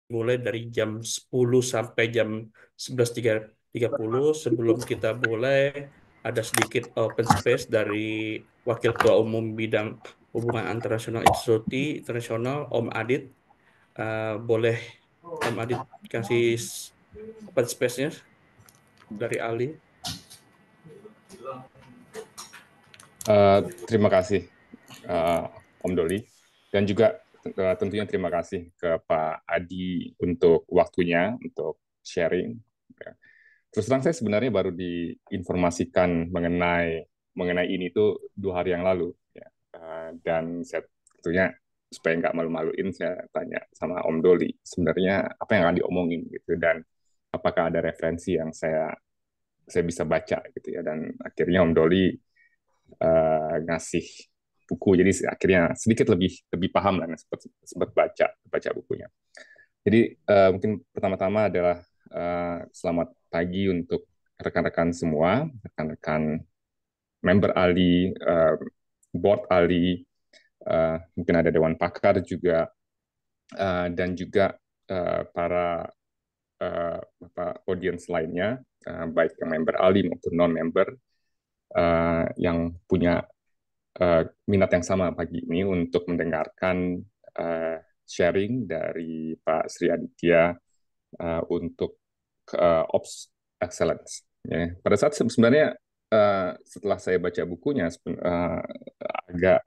mulai dari jam 10 sampai jam 11.30. Sebelum kita mulai, ada sedikit open space dari Wakil Ketua Umum Bidang Hubungan Internasional Instituti Internasional, Om Adit. Boleh Om Adit kasih open space-nya dari Ali? Terima kasih eh, Om Doli, dan juga tentunya terima kasih ke Pak Adi untuk waktunya untuk sharing. Ya. Terus terang saya sebenarnya baru diinformasikan mengenai ini tuh 2 hari yang lalu, ya. Dan saya tentunya supaya nggak malu-maluin, saya tanya sama Om Doli sebenarnya apa yang akan diomongin gitu, dan apakah ada referensi yang saya bisa baca gitu ya. Dan akhirnya Om Doli ngasih buku, jadi akhirnya sedikit lebih lebih paham lah, sempat sempat baca baca bukunya. Jadi mungkin pertama-tama adalah selamat pagi untuk rekan-rekan semua, rekan-rekan member Ali, board Ali, mungkin ada dewan pakar juga, dan juga para audiens lainnya, baik yang member Ali maupun non-member, yang punya minat yang sama pagi ini untuk mendengarkan sharing dari Pak Sri Aditya untuk Ops Excellence. Ya. Pada saat sebenarnya setelah saya baca bukunya agak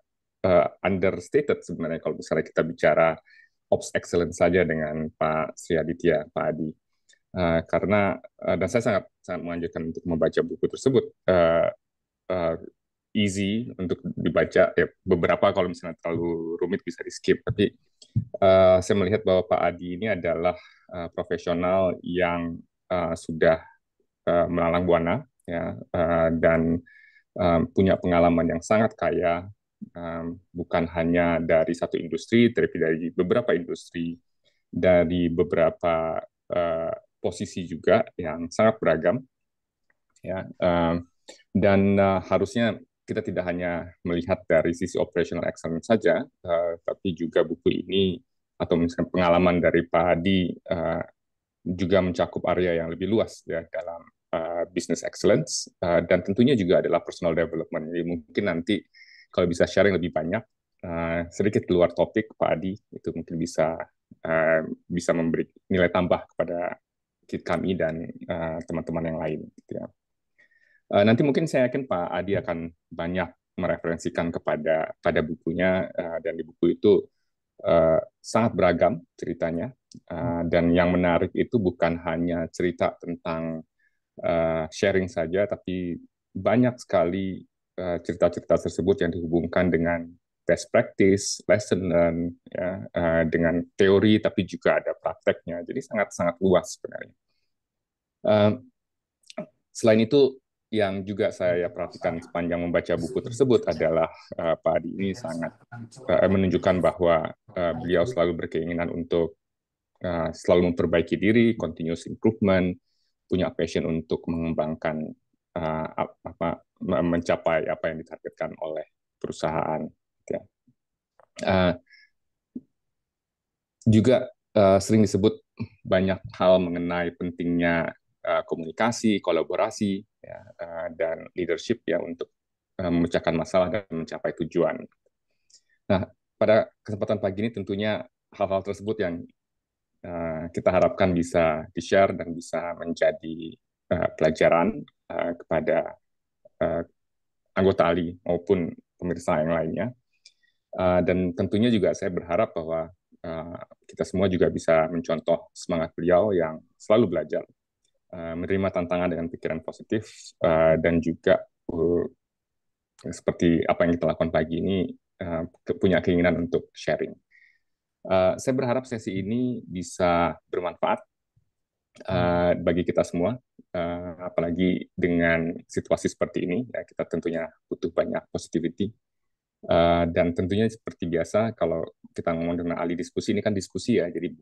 understated sebenarnya kalau misalnya kita bicara Ops Excellence saja dengan Pak Sri Aditya, Pak Adi. Karena dan saya sangat sangat menganjurkan untuk membaca buku tersebut. Uh, Easy untuk dibaca, ya beberapa kalau misalnya terlalu rumit bisa di skip, tapi saya melihat bahwa Pak Adi ini adalah profesional yang sudah melalang buana, ya, dan punya pengalaman yang sangat kaya, bukan hanya dari satu industri, tapi dari beberapa industri, dari beberapa posisi juga yang sangat beragam, ya. Dan harusnya kita tidak hanya melihat dari sisi operational excellence saja, tapi juga buku ini atau misalnya pengalaman dari Pak Hadi juga mencakup area yang lebih luas ya dalam business excellence, dan tentunya juga adalah personal development. Jadi mungkin nanti kalau bisa sharing lebih banyak, sedikit keluar topik, Pak Adi itu mungkin bisa memberi nilai tambah kepada kami dan teman-teman yang lain, gitu ya. Nanti mungkin saya yakin Pak Adi akan banyak mereferensikan pada bukunya, dan di buku itu sangat beragam ceritanya, dan yang menarik itu bukan hanya cerita tentang sharing saja, tapi banyak sekali cerita-cerita tersebut yang dihubungkan dengan best practice, lesson learn, ya, dengan teori, tapi juga ada prakteknya. Jadi sangat-sangat luas sebenarnya. Uh, Selain itu, yang juga saya perhatikan sepanjang membaca buku tersebut adalah Pak Adi ini sangat menunjukkan bahwa beliau selalu berkeinginan untuk selalu memperbaiki diri, continuous improvement, punya passion untuk mengembangkan mencapai apa yang ditargetkan oleh perusahaan. Ya. Uh, Juga sering disebut banyak hal mengenai pentingnya komunikasi, kolaborasi, ya, dan leadership ya untuk memecahkan masalah dan mencapai tujuan. Nah, pada kesempatan pagi ini tentunya hal-hal tersebut yang kita harapkan bisa di-share dan bisa menjadi pelajaran kepada uh, anggota ALI maupun pemirsa yang lainnya. Dan tentunya juga saya berharap bahwa kita semua juga bisa mencontoh semangat beliau yang selalu belajar, menerima tantangan dengan pikiran positif, dan juga seperti apa yang kita lakukan pagi ini, punya keinginan untuk sharing. Saya berharap sesi ini bisa bermanfaat bagi kita semua, apalagi dengan situasi seperti ini, ya, kita tentunya butuh banyak positivity. Dan tentunya seperti biasa, kalau kita ngomong dengan ahli diskusi, ini kan diskusi ya, jadi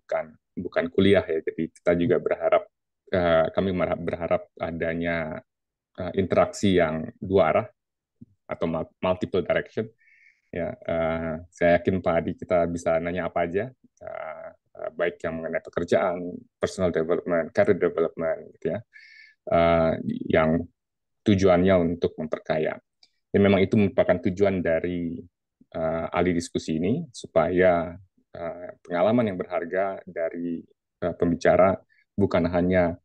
bukan kuliah ya. Jadi kita juga berharap, kami berharap adanya interaksi yang dua arah atau multiple direction. Ya, saya yakin Pak Adi kita bisa nanya apa aja, baik yang mengenai pekerjaan, personal development, career development, gitu ya, yang tujuannya untuk memperkaya. Dan memang itu merupakan tujuan dari ahli diskusi ini, supaya pengalaman yang berharga dari pembicara bukan hanya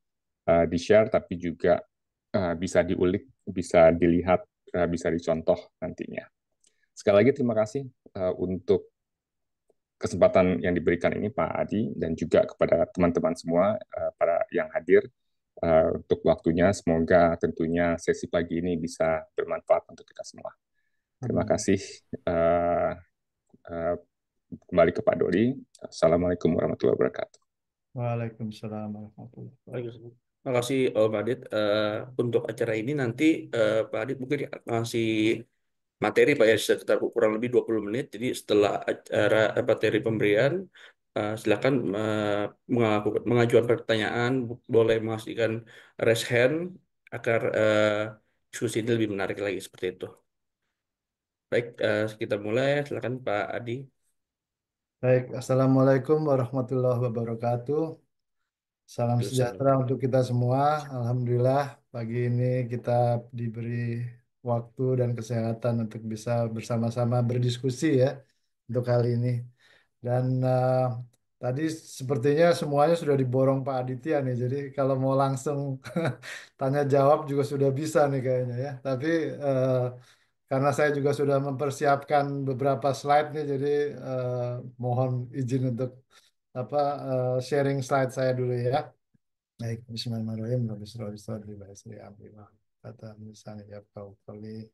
di-share, tapi juga bisa diulik, bisa dilihat, bisa dicontoh nantinya. Sekali lagi terima kasih untuk kesempatan yang diberikan ini Pak Adi, dan juga kepada teman-teman semua para yang hadir untuk waktunya. Semoga tentunya sesi pagi ini bisa bermanfaat untuk kita semua. Terima Amin. kasih. Uh, uh, Kembali ke Pak Dodi. Assalamualaikum warahmatullahi wabarakatuh. Waalaikumsalam warahmatullahi Baik, wabarakatuh. terima kasih Pak Adit. Untuk acara ini nanti Pak Adit mungkin ngasih materi Pak ya sekitar kurang lebih 20 menit. Jadi setelah acara materi pemberian, silakan mengajukan pertanyaan, boleh mengasihkan raise hand agar diskusi ini lebih menarik lagi seperti itu. Baik, kita mulai. Silakan Pak Adi. Baik, Assalamualaikum warahmatullahi wabarakatuh. Salam Waalaikumsalam. sejahtera untuk kita semua. Alhamdulillah, pagi ini kita diberi waktu dan kesehatan untuk bisa bersama-sama berdiskusi ya untuk kali ini. Dan tadi sepertinya semuanya sudah diborong Pak Aditya nih. Jadi kalau mau langsung tanya jawab juga sudah bisa nih kayaknya ya. Tapi eh, karena saya juga sudah mempersiapkan beberapa slide nih, jadi eh, mohon izin untuk apa sharing slide saya dulu ya. Baik, Bismillahirrahmanirrahim. Rabbi shrah li sadri wa yassir li amri wahlul 'uqdatam min lisani yafqahu qawli.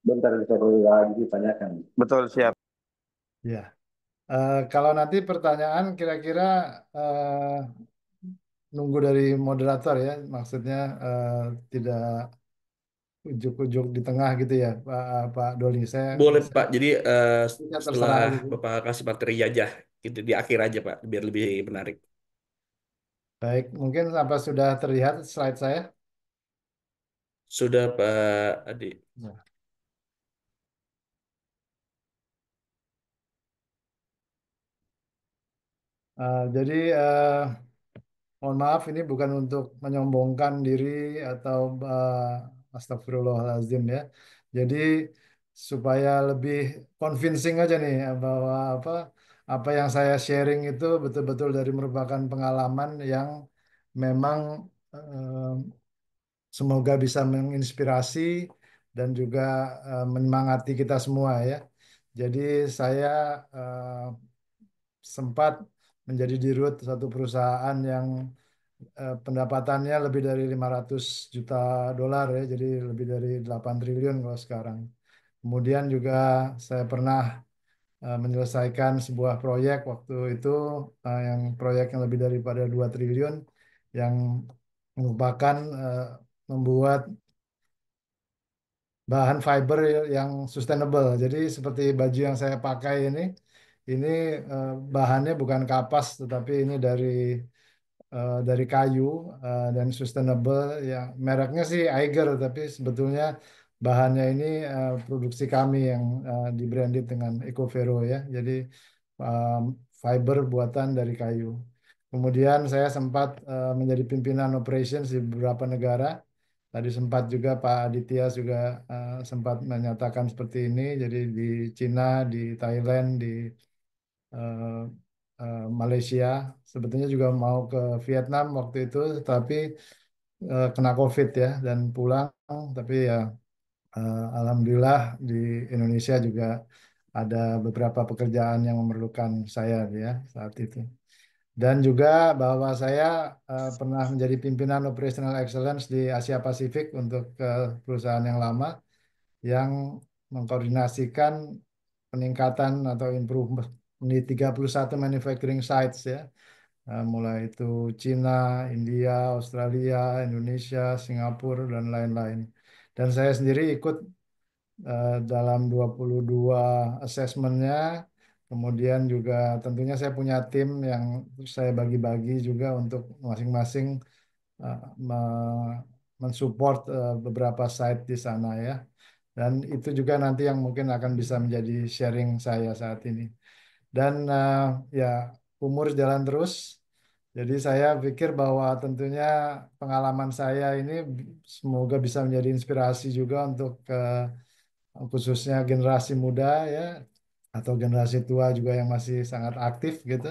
Bentar bisa dulu lagi ditanyakan. Betul, siap. Ya, kalau nanti pertanyaan kira-kira eh, nunggu dari moderator ya, maksudnya tidak ujuk-ujuk di tengah gitu ya, Pak Doli. Boleh Pak. Jadi Saya setelah terserah aja sih. Bapak kasih materi aja, gitu di akhir aja Pak, biar lebih menarik. Baik, mungkin apa sudah terlihat slide saya? Sudah Pak Adi. Ya. Jadi mohon maaf ini bukan untuk menyombongkan diri atau astagfirullahaladzim ya. Jadi supaya lebih convincing aja nih bahwa apa yang saya sharing itu betul-betul dari merupakan pengalaman yang memang semoga bisa menginspirasi dan juga menyemangati kita semua ya. Jadi saya eh, sempat menjadi dirut satu perusahaan yang pendapatannya lebih dari 500 juta dolar ya, jadi lebih dari 8 triliun kalau sekarang. Kemudian juga saya pernah menyelesaikan sebuah proyek waktu itu yang proyek yang lebih daripada 2 triliun yang merupakan membuat bahan fiber yang sustainable. Jadi seperti baju yang saya pakai ini bahannya bukan kapas, tetapi ini dari kayu dan sustainable. Ya, mereknya sih Eiger, tapi sebetulnya bahannya ini produksi kami yang di-branded dengan Ecovero ya. Jadi um, fiber buatan dari kayu. Kemudian saya sempat menjadi pimpinan operations di beberapa negara. Tadi sempat juga Pak Aditya juga sempat menyatakan seperti ini. Jadi di Cina, di Thailand, di eh, Malaysia. Sebetulnya juga mau ke Vietnam waktu itu, tapi kena COVID ya dan pulang. Tapi ya Alhamdulillah di Indonesia juga ada beberapa pekerjaan yang memerlukan saya ya saat itu. Dan juga bahwa saya pernah menjadi pimpinan Operational Excellence di Asia Pasifik untuk perusahaan yang lama yang mengkoordinasikan peningkatan atau improvement di 31 manufacturing sites ya. Mulai itu Cina, India, Australia, Indonesia, Singapura, dan lain-lain. Dan saya sendiri ikut dalam 22 assessmentnya. Kemudian juga tentunya saya punya tim yang saya bagi-bagi juga untuk masing-masing mensupport beberapa site di sana ya. Dan itu juga nanti yang mungkin akan bisa menjadi sharing saya saat ini. Dan ya umur jalan terus. Jadi saya pikir bahwa tentunya pengalaman saya ini semoga bisa menjadi inspirasi juga untuk khususnya generasi muda ya atau generasi tua juga yang masih sangat aktif gitu.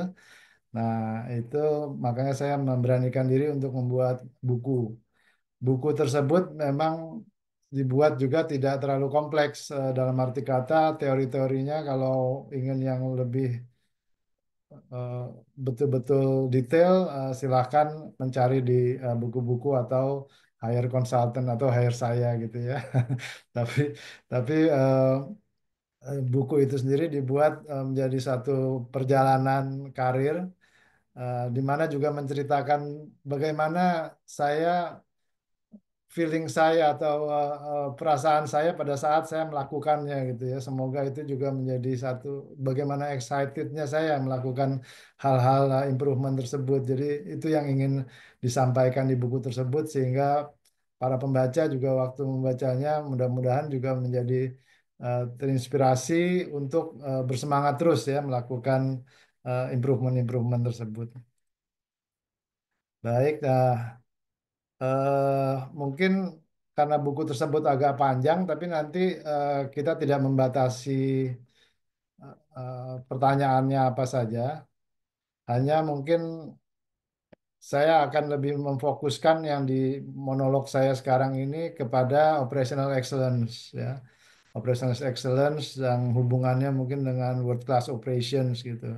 Nah, itu makanya saya memberanikan diri untuk membuat buku. Buku tersebut memang dibuat juga tidak terlalu kompleks dalam arti kata teori-teorinya kalau ingin yang lebih eh, betul-betul detail silahkan mencari di buku-buku atau hire consultant atau hire saya gitu ya. Tapi tapi buku itu sendiri dibuat menjadi satu perjalanan karir di mana juga menceritakan bagaimana saya feeling saya atau perasaan saya pada saat saya melakukannya gitu ya. Semoga itu juga menjadi satu bagaimana excitednya saya melakukan hal-hal improvement tersebut. Jadi itu yang ingin disampaikan di buku tersebut sehingga para pembaca juga waktu membacanya mudah-mudahan juga menjadi terinspirasi untuk bersemangat terus ya melakukan improvement-improvement tersebut. Baik, mungkin karena buku tersebut agak panjang, tapi nanti kita tidak membatasi pertanyaannya apa saja. Hanya mungkin saya akan lebih memfokuskan yang di monolog saya sekarang ini kepada operational excellence, ya. Operational excellence yang hubungannya mungkin dengan world class operations gitu.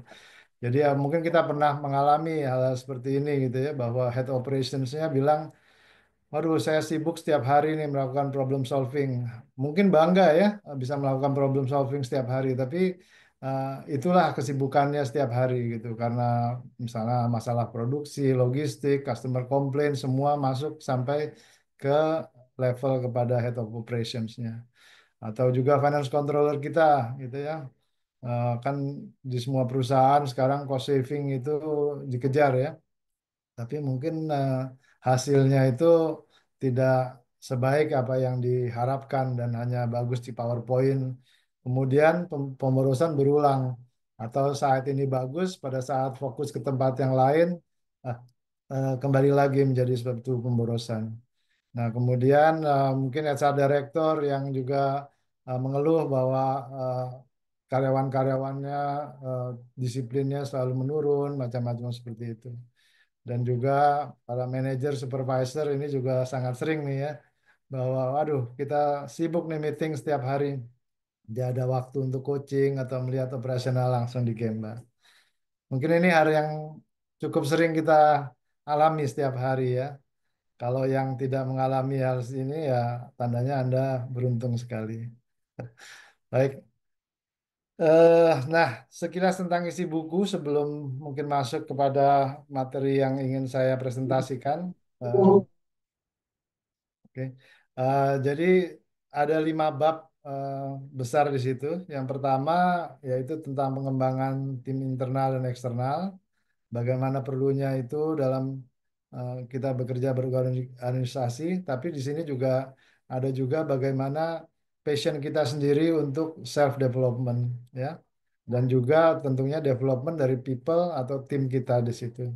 Jadi ya mungkin kita pernah mengalami hal seperti ini gitu ya, bahwa head operationsnya bilang, waduh, saya sibuk setiap hari nih melakukan problem solving. Mungkin bangga ya bisa melakukan problem solving setiap hari, tapi uh, itulah kesibukannya setiap hari gitu. Karena misalnya masalah produksi, logistik, customer complaint, semua masuk sampai ke level kepada head of operationsnya. Atau juga finance controller kita gitu ya. Kan di semua perusahaan sekarang cost saving itu dikejar ya. Tapi mungkin hasilnya itu tidak sebaik apa yang diharapkan dan hanya bagus di PowerPoint. Kemudian pemborosan berulang atau saat ini bagus, pada saat fokus ke tempat yang lain ah, kembali lagi menjadi suatu pemborosan. Nah, kemudian mungkin HR Director yang juga mengeluh bahwa karyawan-karyawannya eh, disiplinnya selalu menurun, macam-macam seperti itu. Dan juga para manajer supervisor ini juga sangat sering nih ya bahwa waduh kita sibuk nih meeting setiap hari, tidak ada waktu untuk coaching atau melihat operasional langsung di Gemba. Mungkin ini hal yang cukup sering kita alami setiap hari ya. Kalau yang tidak mengalami hal ini ya tandanya Anda beruntung sekali. Baik, nah, sekilas tentang isi buku sebelum mungkin masuk kepada materi yang ingin saya presentasikan. Eh, Oke. Jadi ada 5 bab eh, besar di situ. Yang pertama yaitu tentang pengembangan tim internal dan eksternal. Bagaimana perlunya itu dalam kita bekerja berorganisasi. Tapi di sini juga ada juga bagaimana passion kita sendiri untuk self development, ya. Dan juga tentunya development dari people atau tim kita di situ.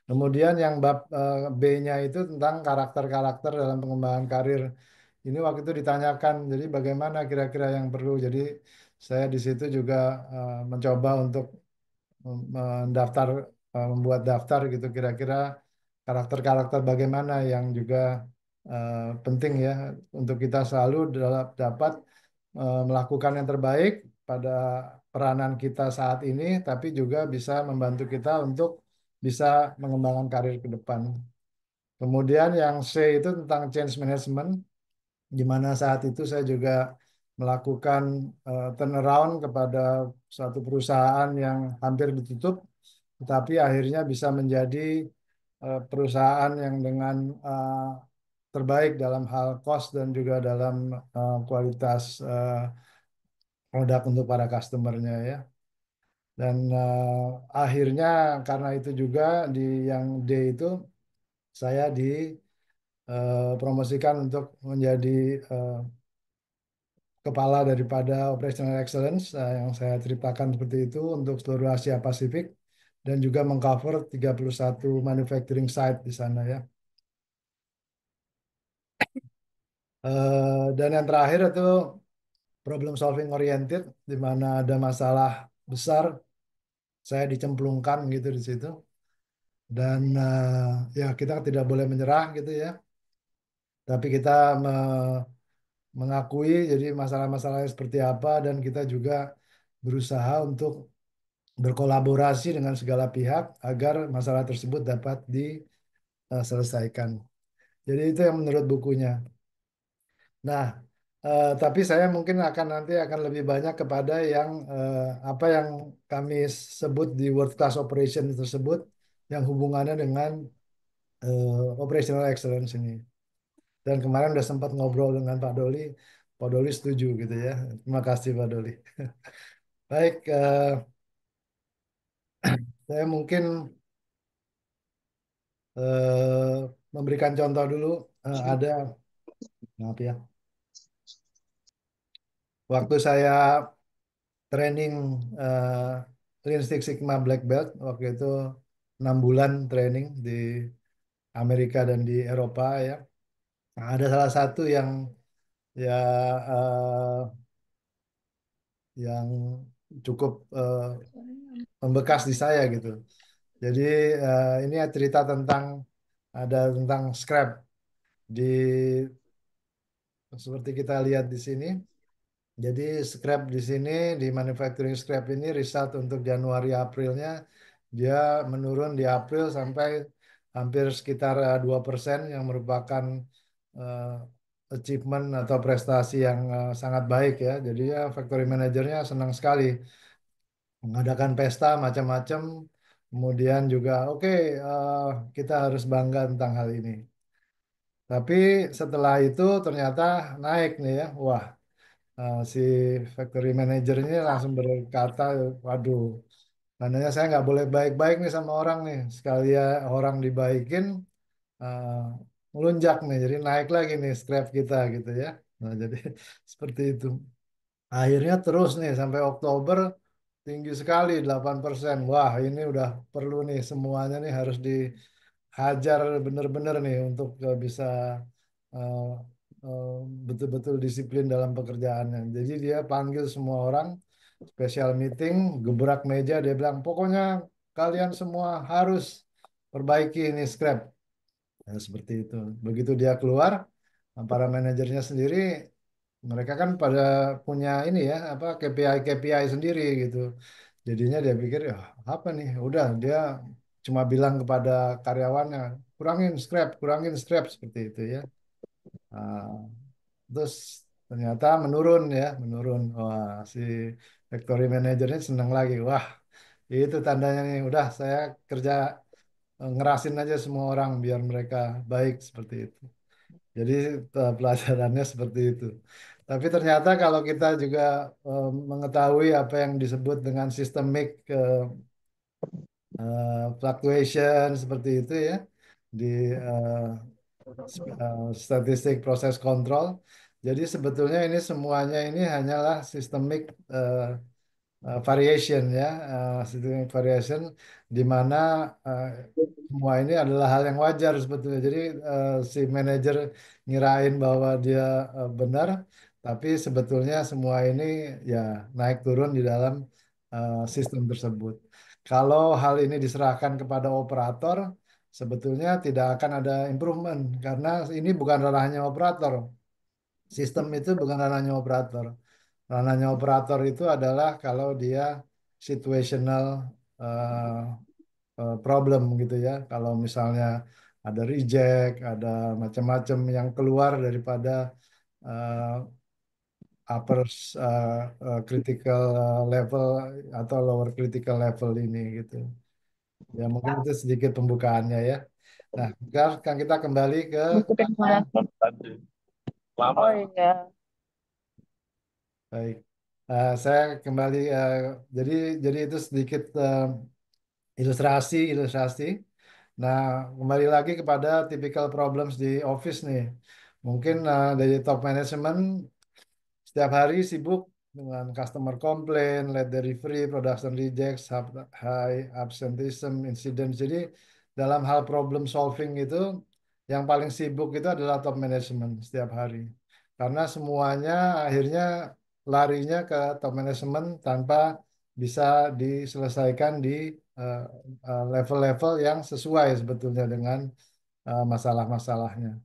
Kemudian yang bab B-nya itu tentang karakter-karakter dalam pengembangan karir. Ini waktu itu ditanyakan, jadi bagaimana kira-kira yang perlu. Jadi saya di situ juga mencoba untuk mendaftar, membuat daftar gitu kira-kira karakter-karakter bagaimana yang juga penting ya untuk kita selalu dapat melakukan yang terbaik pada peranan kita saat ini, tapi juga bisa membantu kita untuk bisa mengembangkan karir ke depan. Kemudian yang C itu tentang change management, di mana saat itu saya juga melakukan turnaround kepada suatu perusahaan yang hampir ditutup, tetapi akhirnya bisa menjadi perusahaan yang dengan terbaik dalam hal cost dan juga dalam kualitas produk untuk para customernya ya. Dan akhirnya karena itu juga di yang D itu saya dipromosikan untuk menjadi kepala daripada Operational Excellence yang saya ceritakan seperti itu untuk seluruh Asia Pasifik dan juga mengcover 31 manufacturing site di sana ya. Dan yang terakhir itu problem solving oriented, di mana ada masalah besar, saya dicemplungkan gitu di situ. Dan ya kita tidak boleh menyerah gitu ya. Tapi kita mengakui jadi masalah-masalahnya seperti apa dan kita juga berusaha untuk berkolaborasi dengan segala pihak agar masalah tersebut dapat diselesaikan. Jadi itu yang menurut bukunya. Nah, tapi saya mungkin akan nanti akan lebih banyak kepada yang apa yang kami sebut di World Class Operation tersebut yang hubungannya dengan operational excellence ini. Dan kemarin udah sempat ngobrol dengan Pak Doli setuju gitu ya. Terima kasih Pak Doli. Baik, saya mungkin memberikan contoh dulu. Ada, maaf ya, waktu saya training Lean Six Sigma Black Belt, waktu itu 6 bulan training di Amerika dan di Eropa ya. Nah, ada salah satu ya eh, yang cukup membekas di saya gitu. Jadi ini cerita tentang ada tentang scrap di seperti kita lihat di sini. Jadi scrap di sini di manufacturing scrap ini result untuk Januari Aprilnya dia menurun di April sampai hampir sekitar 2% yang merupakan eh, achievement atau prestasi yang sangat baik ya. Jadi ya factory manajernya senang sekali mengadakan pesta macam-macam. Kemudian juga oke, kita harus bangga tentang hal ini. Tapi setelah itu ternyata naik nih ya. Wah, si factory manager ini langsung berkata, waduh, tandanya saya nggak boleh baik-baik nih sama orang nih. Sekali ya orang dibaikin, uh, melunjak nih. Jadi naik lagi nih scrap kita gitu ya. Nah, jadi seperti itu. Akhirnya terus nih sampai Oktober tinggi sekali 8%. Wah, ini udah perlu nih semuanya nih harus dihajar bener-bener nih untuk bisa eh, eh, betul-betul disiplin dalam pekerjaannya. Jadi dia panggil semua orang special meeting, gebrak meja, dia bilang pokoknya kalian semua harus perbaiki ini scrap. Ya, seperti itu. Begitu dia keluar, para manajernya sendiri, mereka kan pada punya ini ya, apa KPI sendiri gitu. Jadinya dia pikir ya apa nih, udah dia cuma bilang kepada karyawannya kurangin scrap seperti itu ya. Nah, terus ternyata menurun ya, menurun. Wah, si factory manajernya senang lagi. Wah, itu tandanya nih, udah saya kerja ngerasin aja semua orang biar mereka baik seperti itu. Jadi pelajarannya seperti itu. Tapi ternyata kalau kita juga mengetahui apa yang disebut dengan systemic fluctuation seperti itu ya di eh, statistik proses kontrol. Jadi sebetulnya ini semuanya ini hanyalah systemic variation ya, systemic variation di mana eh, semua ini adalah hal yang wajar sebetulnya. Jadi si manajer ngirain bahwa dia benar, tapi sebetulnya semua ini ya naik turun di dalam sistem tersebut. Kalau hal ini diserahkan kepada operator, sebetulnya tidak akan ada improvement karena ini bukan ranahnya operator. Sistem itu bukan ranahnya operator. Ranahnya operator itu adalah kalau dia situational eh, problem gitu ya. Kalau misalnya ada reject, ada macam-macam yang keluar daripada eh, upper critical level atau lower critical level ini gitu. Ya mungkin itu sedikit pembukaannya ya. Nah, sekarang kita kembali ke Ngikutin saya. Oh iya. baik. Saya kembali jadi itu sedikit ilustrasi. Nah, kembali lagi kepada typical problems di office nih. Mungkin dari top management setiap hari sibuk dengan customer complaint, late delivery, production rejects, high absenteeism, incident. Jadi dalam hal problem solving itu yang paling sibuk itu adalah top management setiap hari. Karena semuanya akhirnya larinya ke top management tanpa bisa diselesaikan di eh, level-level yang sesuai sebetulnya dengan masalah-masalahnya.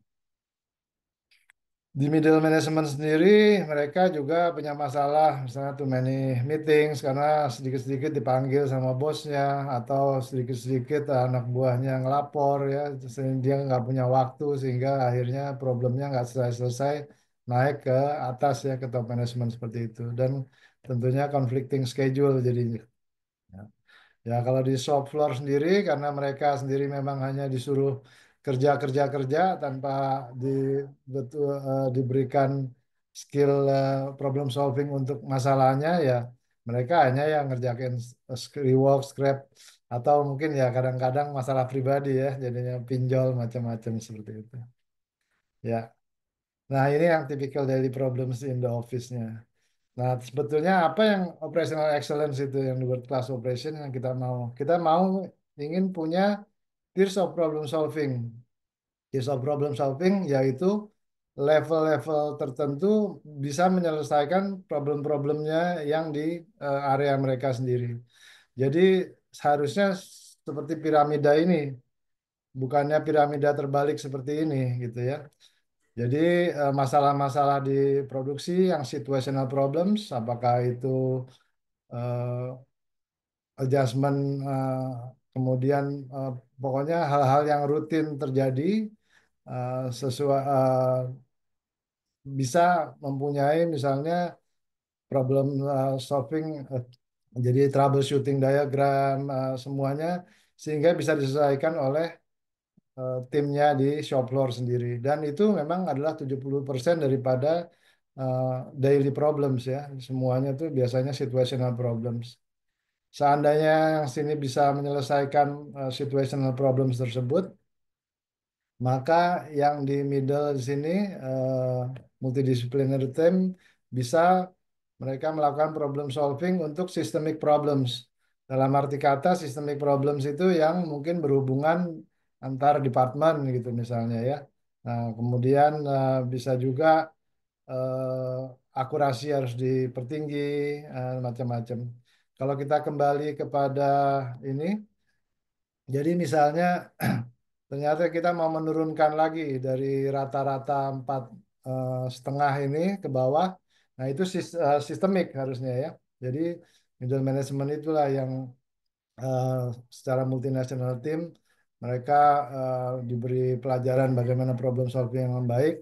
Di middle management sendiri, mereka juga punya masalah, misalnya too many meetings, karena sedikit-sedikit dipanggil sama bosnya, atau sedikit-sedikit anak buahnya ngelapor, ya, sehingga dia nggak punya waktu, sehingga akhirnya problemnya nggak selesai-selesai, naik ke atas ya, ke top management seperti itu. Dan tentunya conflicting schedule jadinya. Ya. Ya, kalau di shop floor sendiri, karena mereka sendiri memang hanya disuruh kerja tanpa di, diberikan skill problem solving untuk masalahnya, ya mereka hanya yang ngerjain rework, scrap, atau mungkin ya kadang-kadang masalah pribadi ya, jadinya pinjol macam-macam seperti itu. Ya, nah ini yang typical daily problems in the office-nya. Nah, sebetulnya apa yang operational excellence itu yang di world class operation yang kita mau? Kita mau ingin punya tiers of problem solving. Tiers of problem solving yaitu level-level tertentu bisa menyelesaikan problem-problemnya yang di area mereka sendiri. Jadi seharusnya seperti piramida ini, bukannya piramida terbalik seperti ini gitu ya. Jadi masalah-masalah di produksi yang situational problems, apakah itu eh, adjustment, kemudian pokoknya hal-hal yang rutin terjadi sesuai bisa mempunyai misalnya problem solving, jadi troubleshooting diagram semuanya sehingga bisa diselesaikan oleh timnya di shop floor sendiri. Dan itu memang adalah 70% daripada uh, daily problems ya. Semuanya itu biasanya situational problems. Seandainya yang sini bisa menyelesaikan situational problems tersebut, maka yang di middle di sini multidisciplinary team bisa mereka melakukan problem solving untuk systemic problems. Dalam arti kata systemic problems itu yang mungkin berhubungan antar departemen gitu misalnya ya. Nah, kemudian bisa juga akurasi harus dipertinggi, macam-macam. Kalau kita kembali kepada ini, jadi misalnya ternyata kita mau menurunkan lagi dari rata-rata 4,5 ini ke bawah. Nah, itu sistemik harusnya ya. Jadi middle management itulah yang eh, secara multinational team mereka diberi pelajaran bagaimana problem solving yang baik,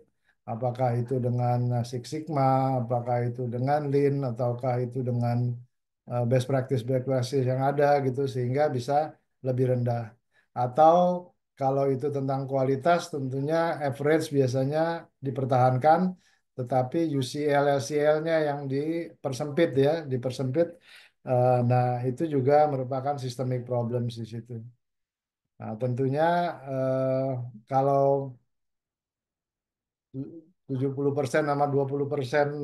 apakah itu dengan Six Sigma, apakah itu dengan Lean, ataukah itu dengan best practice yang ada gitu sehingga bisa lebih rendah. Atau kalau itu tentang kualitas tentunya average biasanya dipertahankan, tetapi UCL LCL-nya yang dipersempit ya, dipersempit. Nah, itu juga merupakan systemic problems di situ. Nah, tentunya kalau 70% sama 20%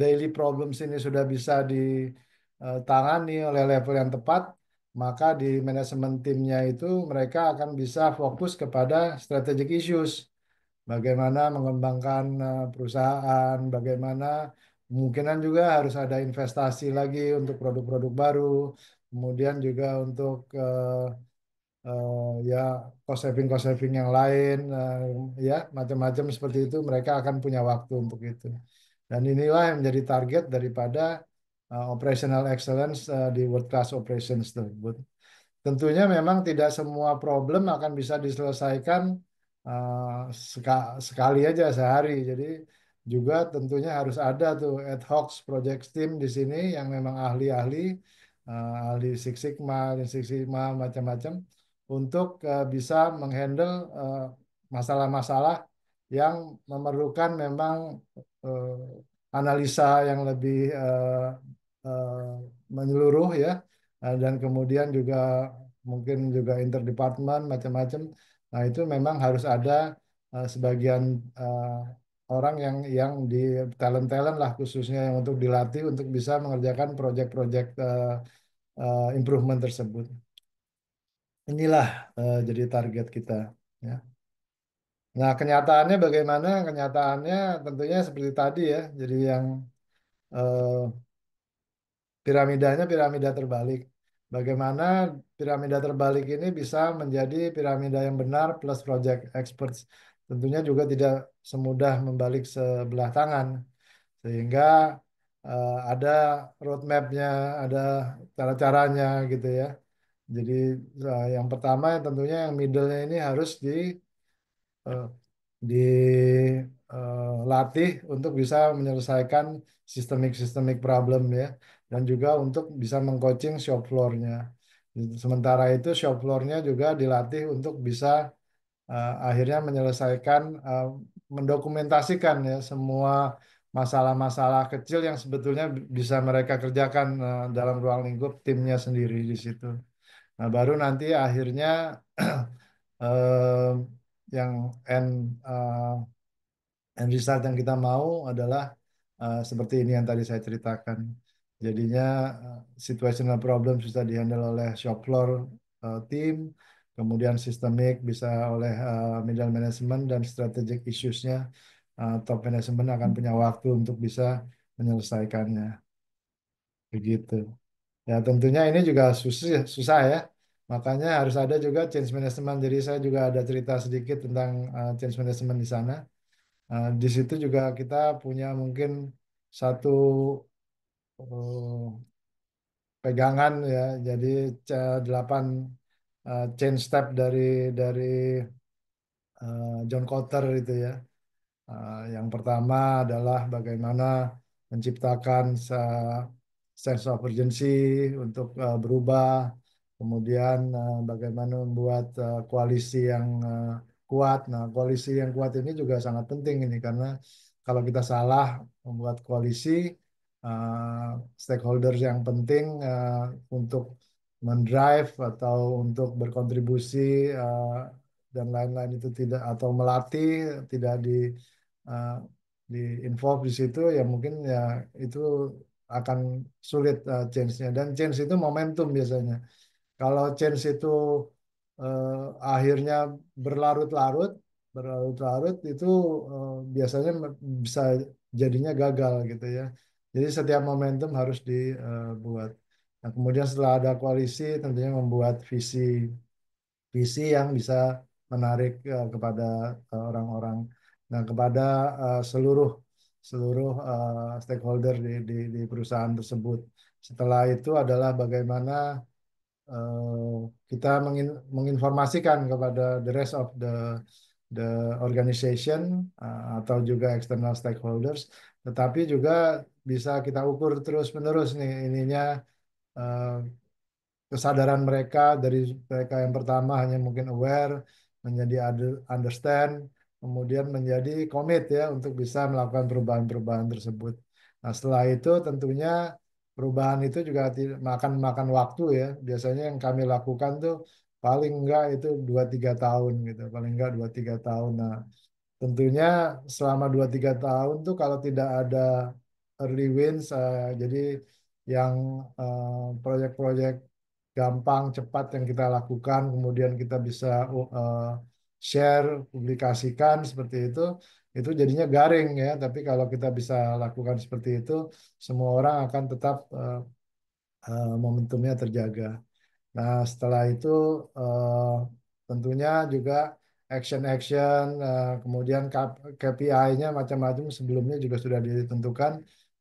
daily problems ini sudah bisa ditangani oleh level yang tepat, maka di manajemen timnya itu mereka akan bisa fokus kepada strategic issues. Bagaimana mengembangkan perusahaan, bagaimana kemungkinan juga harus ada investasi lagi untuk produk-produk baru, kemudian juga untuk ya cost saving yang lain, ya macam-macam seperti itu mereka akan punya waktu untuk itu. Dan inilah yang menjadi target daripada operational excellence di world class operations tersebut. Tentunya memang tidak semua problem akan bisa diselesaikan sekali aja sehari. Jadi juga tentunya harus ada tuh ad hoc project team di sini yang memang ahli-ahli, ahli Six Sigma macam-macam untuk bisa menghandle masalah-masalah yang memerlukan memang eh, analisa yang lebih eh, menyeluruh ya. Dan kemudian juga mungkin juga interdepartment macam-macam. Nah, itu memang harus ada sebagian orang yang di talent-talent lah khususnya yang untuk dilatih untuk bisa mengerjakan proyek-proyek improvement tersebut. Inilah jadi target kita. Ya. Nah, kenyataannya bagaimana? Kenyataannya tentunya seperti tadi ya. Jadi yang eh, piramidanya piramida terbalik. Bagaimana piramida terbalik ini bisa menjadi piramida yang benar plus project experts. Tentunya juga tidak semudah membalik sebelah tangan. Sehingga ada roadmap-nya, ada cara-caranya gitu ya. Jadi yang pertama tentunya yang middle-nya ini harus eh, dilatih untuk bisa menyelesaikan sistemik problem ya, dan juga untuk bisa mengcoaching shop floor-nya. Sementara itu shop floor-nya juga dilatih untuk bisa akhirnya menyelesaikan, mendokumentasikan ya semua masalah-masalah kecil yang sebetulnya bisa mereka kerjakan dalam ruang lingkup timnya sendiri di situ. Nah, baru nanti akhirnya eh, yang end end result yang kita mau adalah seperti ini yang tadi saya ceritakan. Jadinya situational problem bisa dihandle oleh shop floor team, kemudian sistemik bisa oleh middle management, dan strategic issues-nya top management akan punya waktu untuk bisa menyelesaikannya. Begitu. Ya tentunya ini juga susah, susah ya. Makanya harus ada juga change management. Jadi saya juga ada cerita sedikit tentang change management di sana. Di situ juga kita punya mungkin satu eh, pegangan ya. Jadi 8 change step dari John Kotter itu ya. Yang pertama adalah bagaimana menciptakan sense of urgency untuk berubah, kemudian bagaimana membuat koalisi yang kuat. Nah, koalisi yang kuat ini juga sangat penting ini karena kalau kita salah membuat koalisi, stakeholders yang penting untuk mendrive atau untuk berkontribusi dan lain-lain itu tidak, atau melatih tidak uh, di involve di situ, ya mungkin ya itu akan sulit change-nya. Dan change itu momentum biasanya. Kalau change itu eh, akhirnya berlarut-larut, berlarut-larut itu biasanya bisa jadinya gagal gitu ya. Jadi setiap momentum harus dibuat. Nah, kemudian setelah ada koalisi, tentunya membuat visi yang bisa menarik kepada orang-orang, nah kepada seluruh seluruh stakeholder di perusahaan tersebut. Setelah itu adalah bagaimana kita menginformasikan kepada the rest of the organization atau juga external stakeholders, tetapi juga bisa kita ukur terus-menerus nih ininya, eh, kesadaran mereka. Dari mereka yang pertama hanya mungkin aware, menjadi understand, kemudian menjadi commit ya untuk bisa melakukan perubahan-perubahan tersebut. Nah, setelah itu tentunya perubahan itu juga makan makan waktu ya. Biasanya yang kami lakukan tuh paling enggak itu 2-3 tahun gitu, paling enggak 2-3 tahun. Nah, tentunya selama 2-3 tahun tuh kalau tidak ada early wins, jadi yang proyek-proyek gampang, cepat yang kita lakukan, kemudian kita bisa share, publikasikan seperti itu jadinya garing ya. Tapi kalau kita bisa lakukan seperti itu, semua orang akan tetap momentumnya terjaga. Nah, setelah itu eh, tentunya juga action-action, kemudian KPI-nya macam-macam sebelumnya juga sudah ditentukan,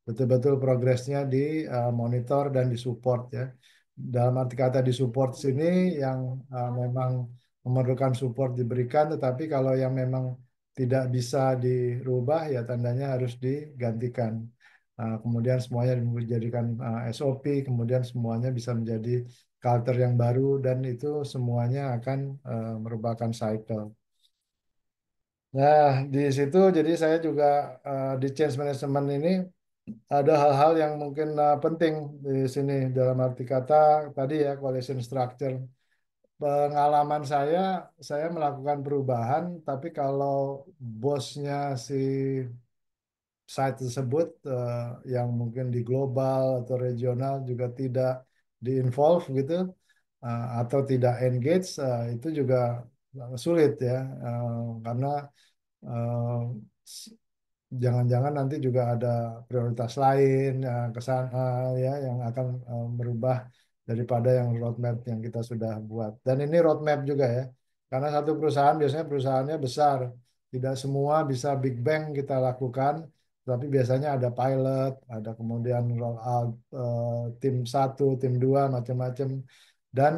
betul-betul progresnya di monitor dan disupport ya. Dalam arti kata disupport sini yang memang memerlukan support diberikan, tetapi kalau yang memang tidak bisa dirubah ya tandanya harus digantikan. Kemudian semuanya dijadikan SOP, kemudian semuanya bisa menjadi culture yang baru, dan itu semuanya akan merupakan cycle. Nah, di situ jadi saya juga di change management ini ada hal-hal yang mungkin penting di sini, dalam arti kata tadi ya coalition structure. pengalaman saya melakukan perubahan, tapi kalau bosnya si site tersebut yang mungkin di global atau regional juga tidak di-involve gitu, atau tidak engage, itu juga sulit ya. Karena eh, jangan-jangan nanti juga ada prioritas lain ke sana ya yang akan merubah daripada yang roadmap yang kita sudah buat. Dan ini roadmap juga ya. Karena satu perusahaan biasanya perusahaannya besar. Tidak semua bisa big bang kita lakukan, tapi biasanya ada pilot, ada kemudian roll out tim satu, tim dua, macam-macam. Dan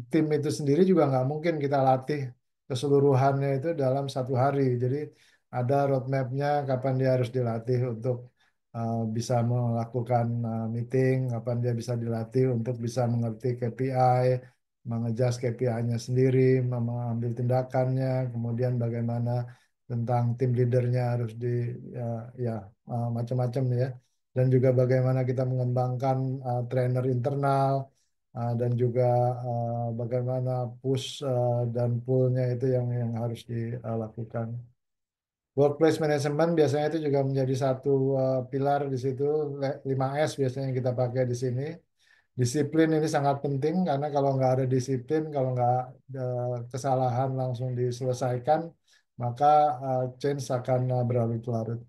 tim itu sendiri juga nggak mungkin kita latih keseluruhannya itu dalam satu hari. Jadi ada roadmapnya kapan dia harus dilatih untuk bisa melakukan meeting, kapan dia bisa dilatih untuk bisa mengerti KPI, mengejas KPI-nya sendiri, mengambil tindakannya, kemudian bagaimana tentang tim leadernya harus di ya, ya macam-macam ya, dan juga bagaimana kita mengembangkan trainer internal, dan juga bagaimana push dan pull-nya itu yang harus dilakukan. Workplace management biasanya itu juga menjadi satu pilar di situ. 5S biasanya yang kita pakai di sini. Disiplin ini sangat penting karena kalau nggak ada disiplin, kalau nggak kesalahan langsung diselesaikan, maka change akan berlarut-larut.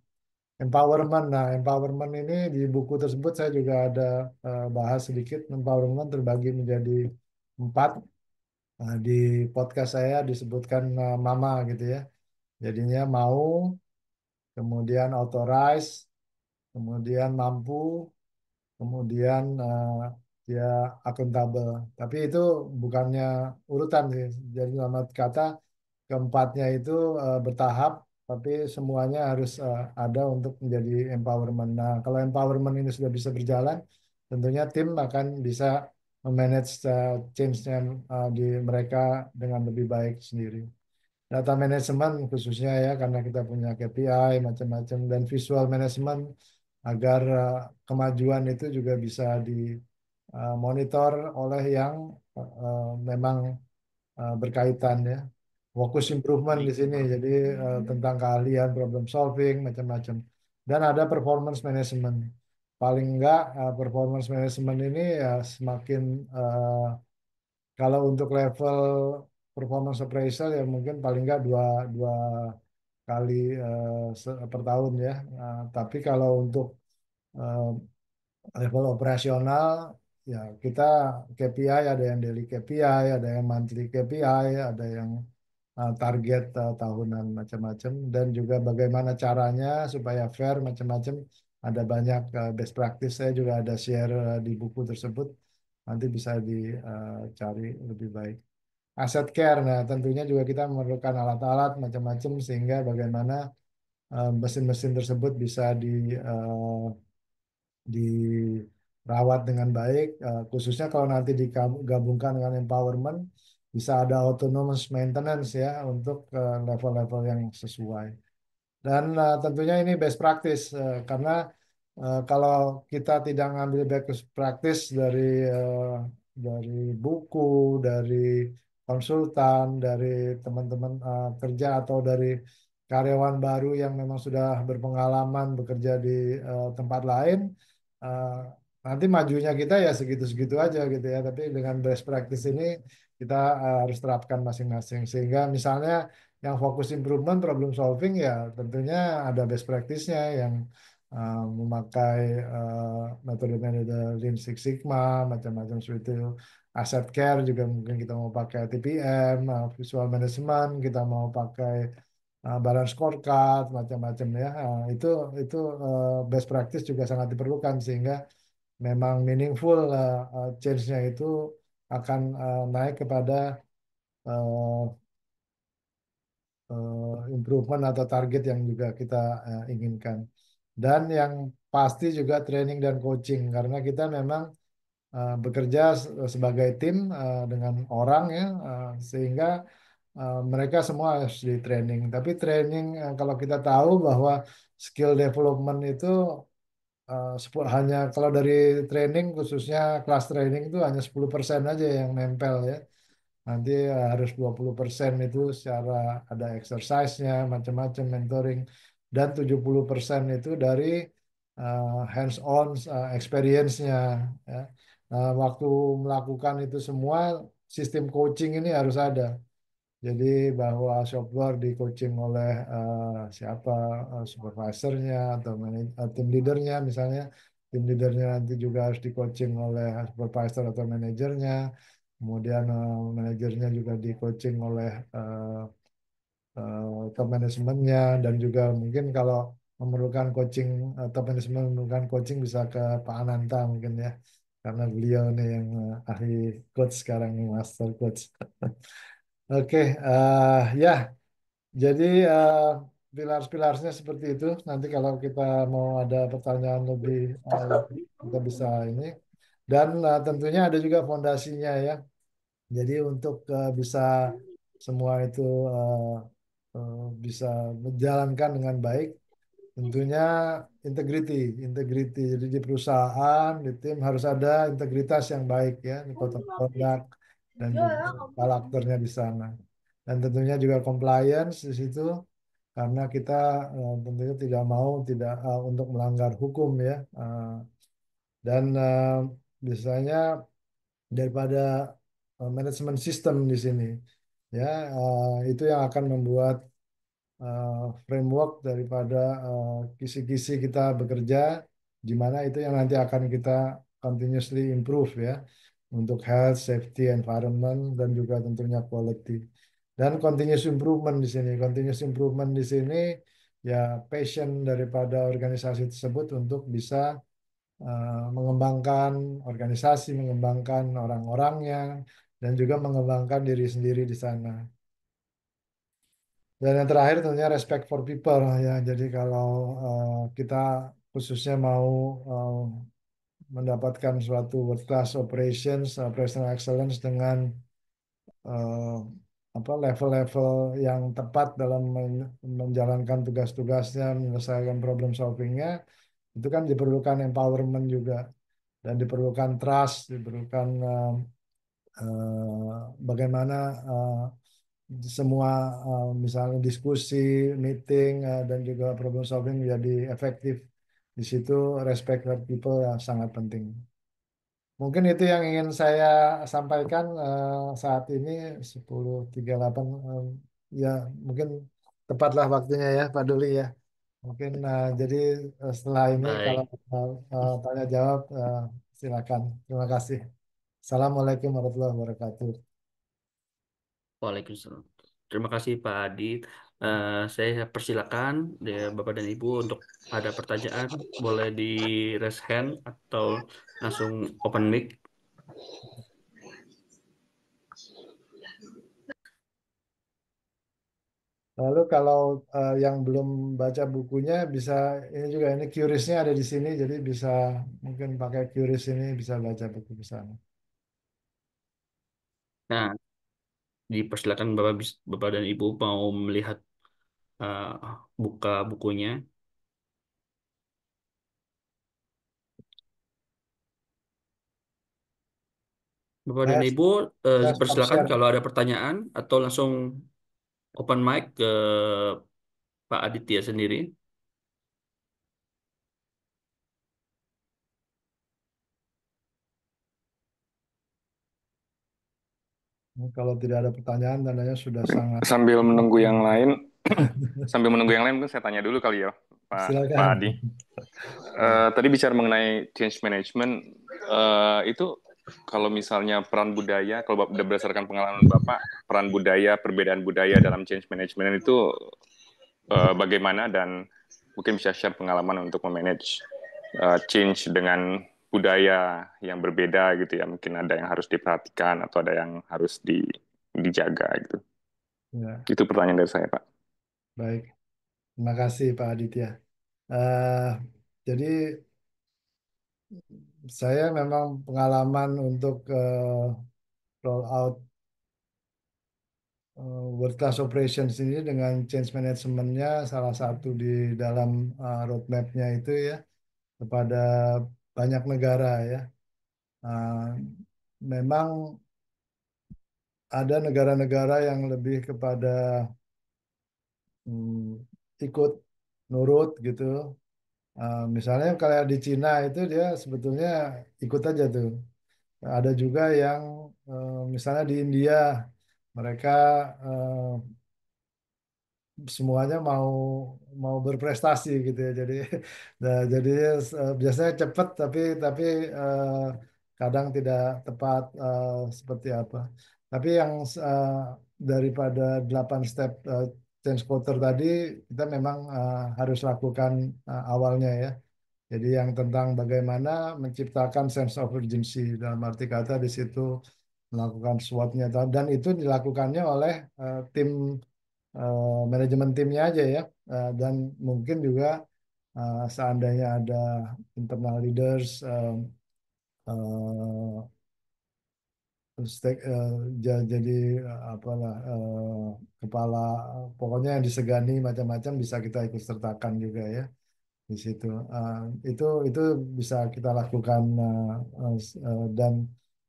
Empowerment, nah empowerment ini di buku tersebut saya juga ada bahas sedikit. Empowerment terbagi menjadi 4. Nah, di podcast saya disebutkan MAMA gitu ya. Jadinya mau, kemudian authorize, kemudian mampu, kemudian dia akuntabel. Tapi itu bukannya urutan sih. Jadi dalam arti kata keempatnya itu bertahap, tapi semuanya harus ada untuk menjadi empowerment. Nah, kalau empowerment ini sudah bisa berjalan, tentunya tim akan bisa memanage change-nya di mereka dengan lebih baik sendiri. Data management khususnya ya karena kita punya KPI macam-macam, dan visual management agar kemajuan itu juga bisa dimonitor oleh yang memang berkaitan ya. Fokus improvement di sini jadi tentang keahlian problem solving macam-macam, dan ada performance management. Paling enggak performance management ini ya semakin kalau untuk level performance appraisal ya mungkin paling nggak dua dua kali per tahun ya. Tapi kalau untuk eh, level operasional ya kita KPI, ada yang daily KPI, ada yang monthly KPI, ada yang target tahunan macam-macam, dan juga bagaimana caranya supaya fair macam-macam. Ada banyak best practice, saya juga ada share di buku tersebut, nanti bisa dicari lebih baik. Asset care, nah tentunya juga kita memerlukan alat-alat macam-macam sehingga bagaimana mesin-mesin tersebut bisa dirawat dengan baik, khususnya kalau nanti digabungkan dengan empowerment, bisa ada autonomous maintenance ya untuk level-level yang sesuai. Dan tentunya ini best practice karena kalau kita tidak ngambil best practice dari buku, dari konsultan, dari teman-teman kerja atau dari karyawan baru yang memang sudah berpengalaman bekerja di tempat lain, eh, nanti majunya kita ya segitu-segitu aja gitu ya. Tapi dengan best practice ini kita harus terapkan masing-masing. Sehingga misalnya yang fokus improvement problem solving ya tentunya ada best practice-nya yang memakai metode-metode Lean Six Sigma macam-macam seperti itu. Asset care juga mungkin kita mau pakai TPM, visual management kita mau pakai balance scorecard macam-macam ya. Itu best practice juga sangat diperlukan sehingga memang meaningful change-nya itu akan naik kepada eh, improvement atau target yang juga kita inginkan. Dan yang pasti juga training dan coaching karena kita memang bekerja sebagai tim dengan orang ya, sehingga mereka semua harus di training. Tapi training kalau kita tahu bahwa skill development itu hanya kalau dari training khususnya kelas training itu hanya 10% aja yang nempel ya. nanti harus 20% itu secara ada exercise-nya, macam-macam mentoring, dan 70% itu dari hands-on experience-nya. Ya. Nah, waktu melakukan itu semua, sistem coaching ini harus ada. Jadi bahwa software di coaching oleh siapa supervisornya atau tim leadernya misalnya, tim leadernya nanti juga harus di coaching oleh supervisor atau manajernya, kemudian manajernya juga di coaching oleh top manajemennya, dan juga mungkin kalau memerlukan coaching, top manajemen memerlukan coaching bisa ke Pak Ananta mungkin ya, karena beliau nih yang ahli coach sekarang nih, master coach. Oke, ya. Jadi pilar-pilarnya seperti itu. Nanti kalau kita mau ada pertanyaan lebih, kita bisa ini. Dan tentunya ada juga fondasinya ya. Jadi untuk bisa semua itu eh, bisa menjalankan dengan baik, tentunya integrity, integrity. Jadi di perusahaan, di tim harus ada integritas yang baik ya, di produk dan juga karakternya di sana. Dan tentunya juga compliance di situ, karena kita tentunya tidak mau tidak untuk melanggar hukum ya. Dan biasanya daripada manajemen sistem di sini ya, itu yang akan membuat eh, framework daripada kisi-kisi kita bekerja, di mana itu yang nanti akan kita continuously improve ya, untuk health, safety, environment, dan juga tentunya quality. Dan continuous improvement di sini, continuous improvement di sini ya, passion daripada organisasi tersebut untuk bisa mengembangkan organisasi, mengembangkan orang-orangnya, dan juga mengembangkan diri sendiri di sana. Dan yang terakhir tentunya respect for people ya. Jadi kalau kita khususnya mau eh, mendapatkan suatu world class operations, operational excellence dengan eh, apa level-level yang tepat dalam menjalankan tugas-tugasnya, menyelesaikan problem solvingnya, itu kan diperlukan empowerment juga, dan diperlukan trust, diperlukan bagaimana semua misalnya diskusi, meeting, dan juga problem solving menjadi efektif. Di situ respect for people sangat penting. Mungkin itu yang ingin saya sampaikan saat ini 10.38. Ya, mungkin tepatlah waktunya ya Pak Duli ya. Mungkin jadi setelah ini kalau Baik, tanya jawab silakan. Terima kasih. Assalamualaikum warahmatullahi wabarakatuh. Waalaikumsalam. Terima kasih Pak Adit. Saya persilakan Bapak dan Ibu untuk ada pertanyaan, boleh di raise hand atau langsung open mic. Lalu kalau yang belum baca bukunya bisa ini juga, ini QRIS-nya ada di sini, jadi bisa mungkin pakai QRIS ini bisa baca buku di sana. Nah, dipersilakan Bapak dan Ibu mau melihat eh, buka bukunya. Bapak dan Saya, Ibu saya stop persilakan share. kalau ada pertanyaan atau langsung open mic ke Pak Aditya sendiri. Kalau tidak ada pertanyaan, tandanya sudah sangat. Sambil menunggu yang lain, sambil menunggu yang lain, mungkin saya tanya dulu kali ya, Pak Silakan. Adi. Ya. Tadi bicara mengenai change management, itu kalau misalnya peran budaya, kalau berdasarkan pengalaman Bapak, peran budaya, perbedaan budaya dalam change management itu bagaimana, dan mungkin bisa share pengalaman untuk memanage change dengan budaya yang berbeda gitu ya, mungkin ada yang harus diperhatikan atau ada yang harus dijaga gitu. Ya, Itu pertanyaan dari saya, Pak. baik. Terima kasih Pak Aditya. Eh, jadi saya memang pengalaman untuk roll out World Class Operations ini dengan change managementnya salah satu di dalam roadmap-nya itu ya, kepada banyak negara ya. Uh, Memang ada negara-negara yang lebih kepada ikut nurut gitu. Misalnya kalau di Cina itu dia sebetulnya ikut aja tuh. Ada juga yang misalnya di India mereka eh, semuanya mau mau berprestasi gitu ya. Jadi nah, jadi biasanya cepat tapi eh, kadang tidak tepat seperti apa. Tapi yang eh, daripada 8 step change culture tadi kita memang harus lakukan awalnya ya. Jadi yang tentang bagaimana menciptakan sense of urgency dalam arti kata di situ melakukan SWOT-nya dan itu dilakukannya oleh tim manajemen timnya aja ya. Dan mungkin juga seandainya ada internal leaders eh, jadi apalah kepala pokoknya yang disegani macam-macam bisa kita ikut sertakan juga ya di situ. Itu bisa kita lakukan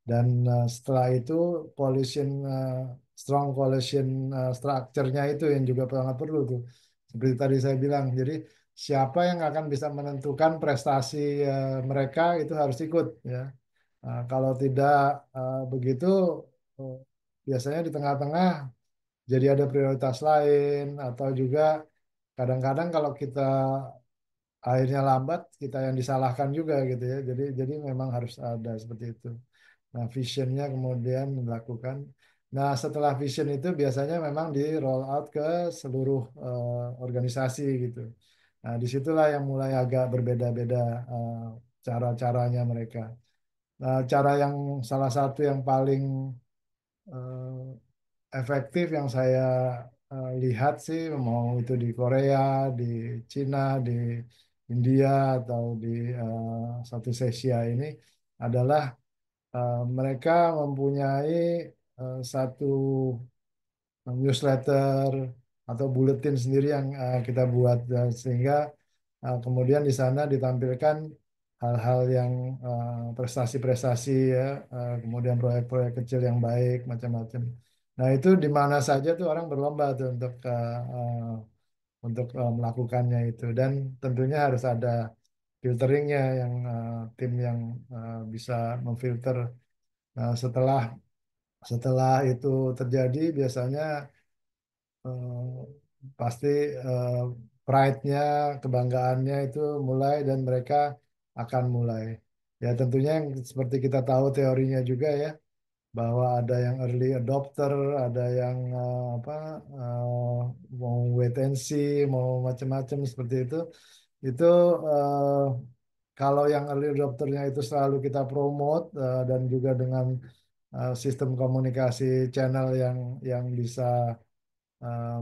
dan setelah itu coalition strong coalition structure-nya itu yang juga sangat perlu tuh. Seperti tadi saya bilang. Jadi siapa yang akan bisa menentukan prestasi mereka itu harus ikut ya. Kalau tidak begitu eh, biasanya di tengah-tengah jadi ada prioritas lain atau juga kadang-kadang kalau kita akhirnya lambat kita yang disalahkan juga gitu ya jadi memang harus ada seperti itu. Nah visionnya kemudian dilakukan. Nah setelah vision itu biasanya memang di roll out ke seluruh organisasi gitu. Nah disitulah yang mulai agak berbeda-beda cara-caranya mereka. Nah, cara yang salah satu yang paling efektif yang saya lihat sih mau itu di Korea, di Cina, di India atau di Southeast Asia ini adalah mereka mempunyai satu newsletter atau buletin sendiri yang kita buat sehingga kemudian di sana ditampilkan hal-hal yang prestasi-prestasi ya, kemudian proyek-proyek kecil yang baik macam-macam. Nah itu di mana saja tuh orang berlomba tuh untuk melakukannya itu dan tentunya harus ada filteringnya yang tim yang bisa memfilter. Nah, setelah itu terjadi biasanya pasti eh, pride-nya, kebanggaannya itu mulai dan mereka akan mulai. Ya tentunya yang seperti kita tahu teorinya juga ya, bahwa ada yang early adopter, ada yang apa mau wait and see, mau macam-macam seperti itu. Itu eh, kalau yang early adopternya itu selalu kita promote dan juga dengan sistem komunikasi channel yang bisa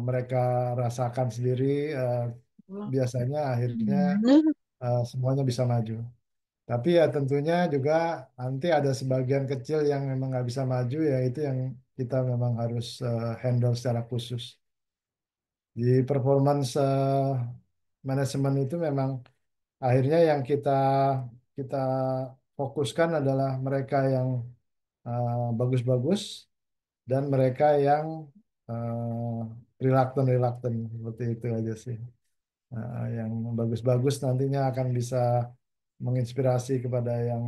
mereka rasakan sendiri, eh, biasanya akhirnya semuanya bisa maju. Tapi ya tentunya juga nanti ada sebagian kecil yang memang nggak bisa maju, ya itu yang kita memang harus handle secara khusus. Di performance manajemen itu memang akhirnya yang kita fokuskan adalah mereka yang bagus-bagus dan mereka yang reluctant seperti itu aja sih. Yang bagus-bagus nantinya akan bisa menginspirasi kepada yang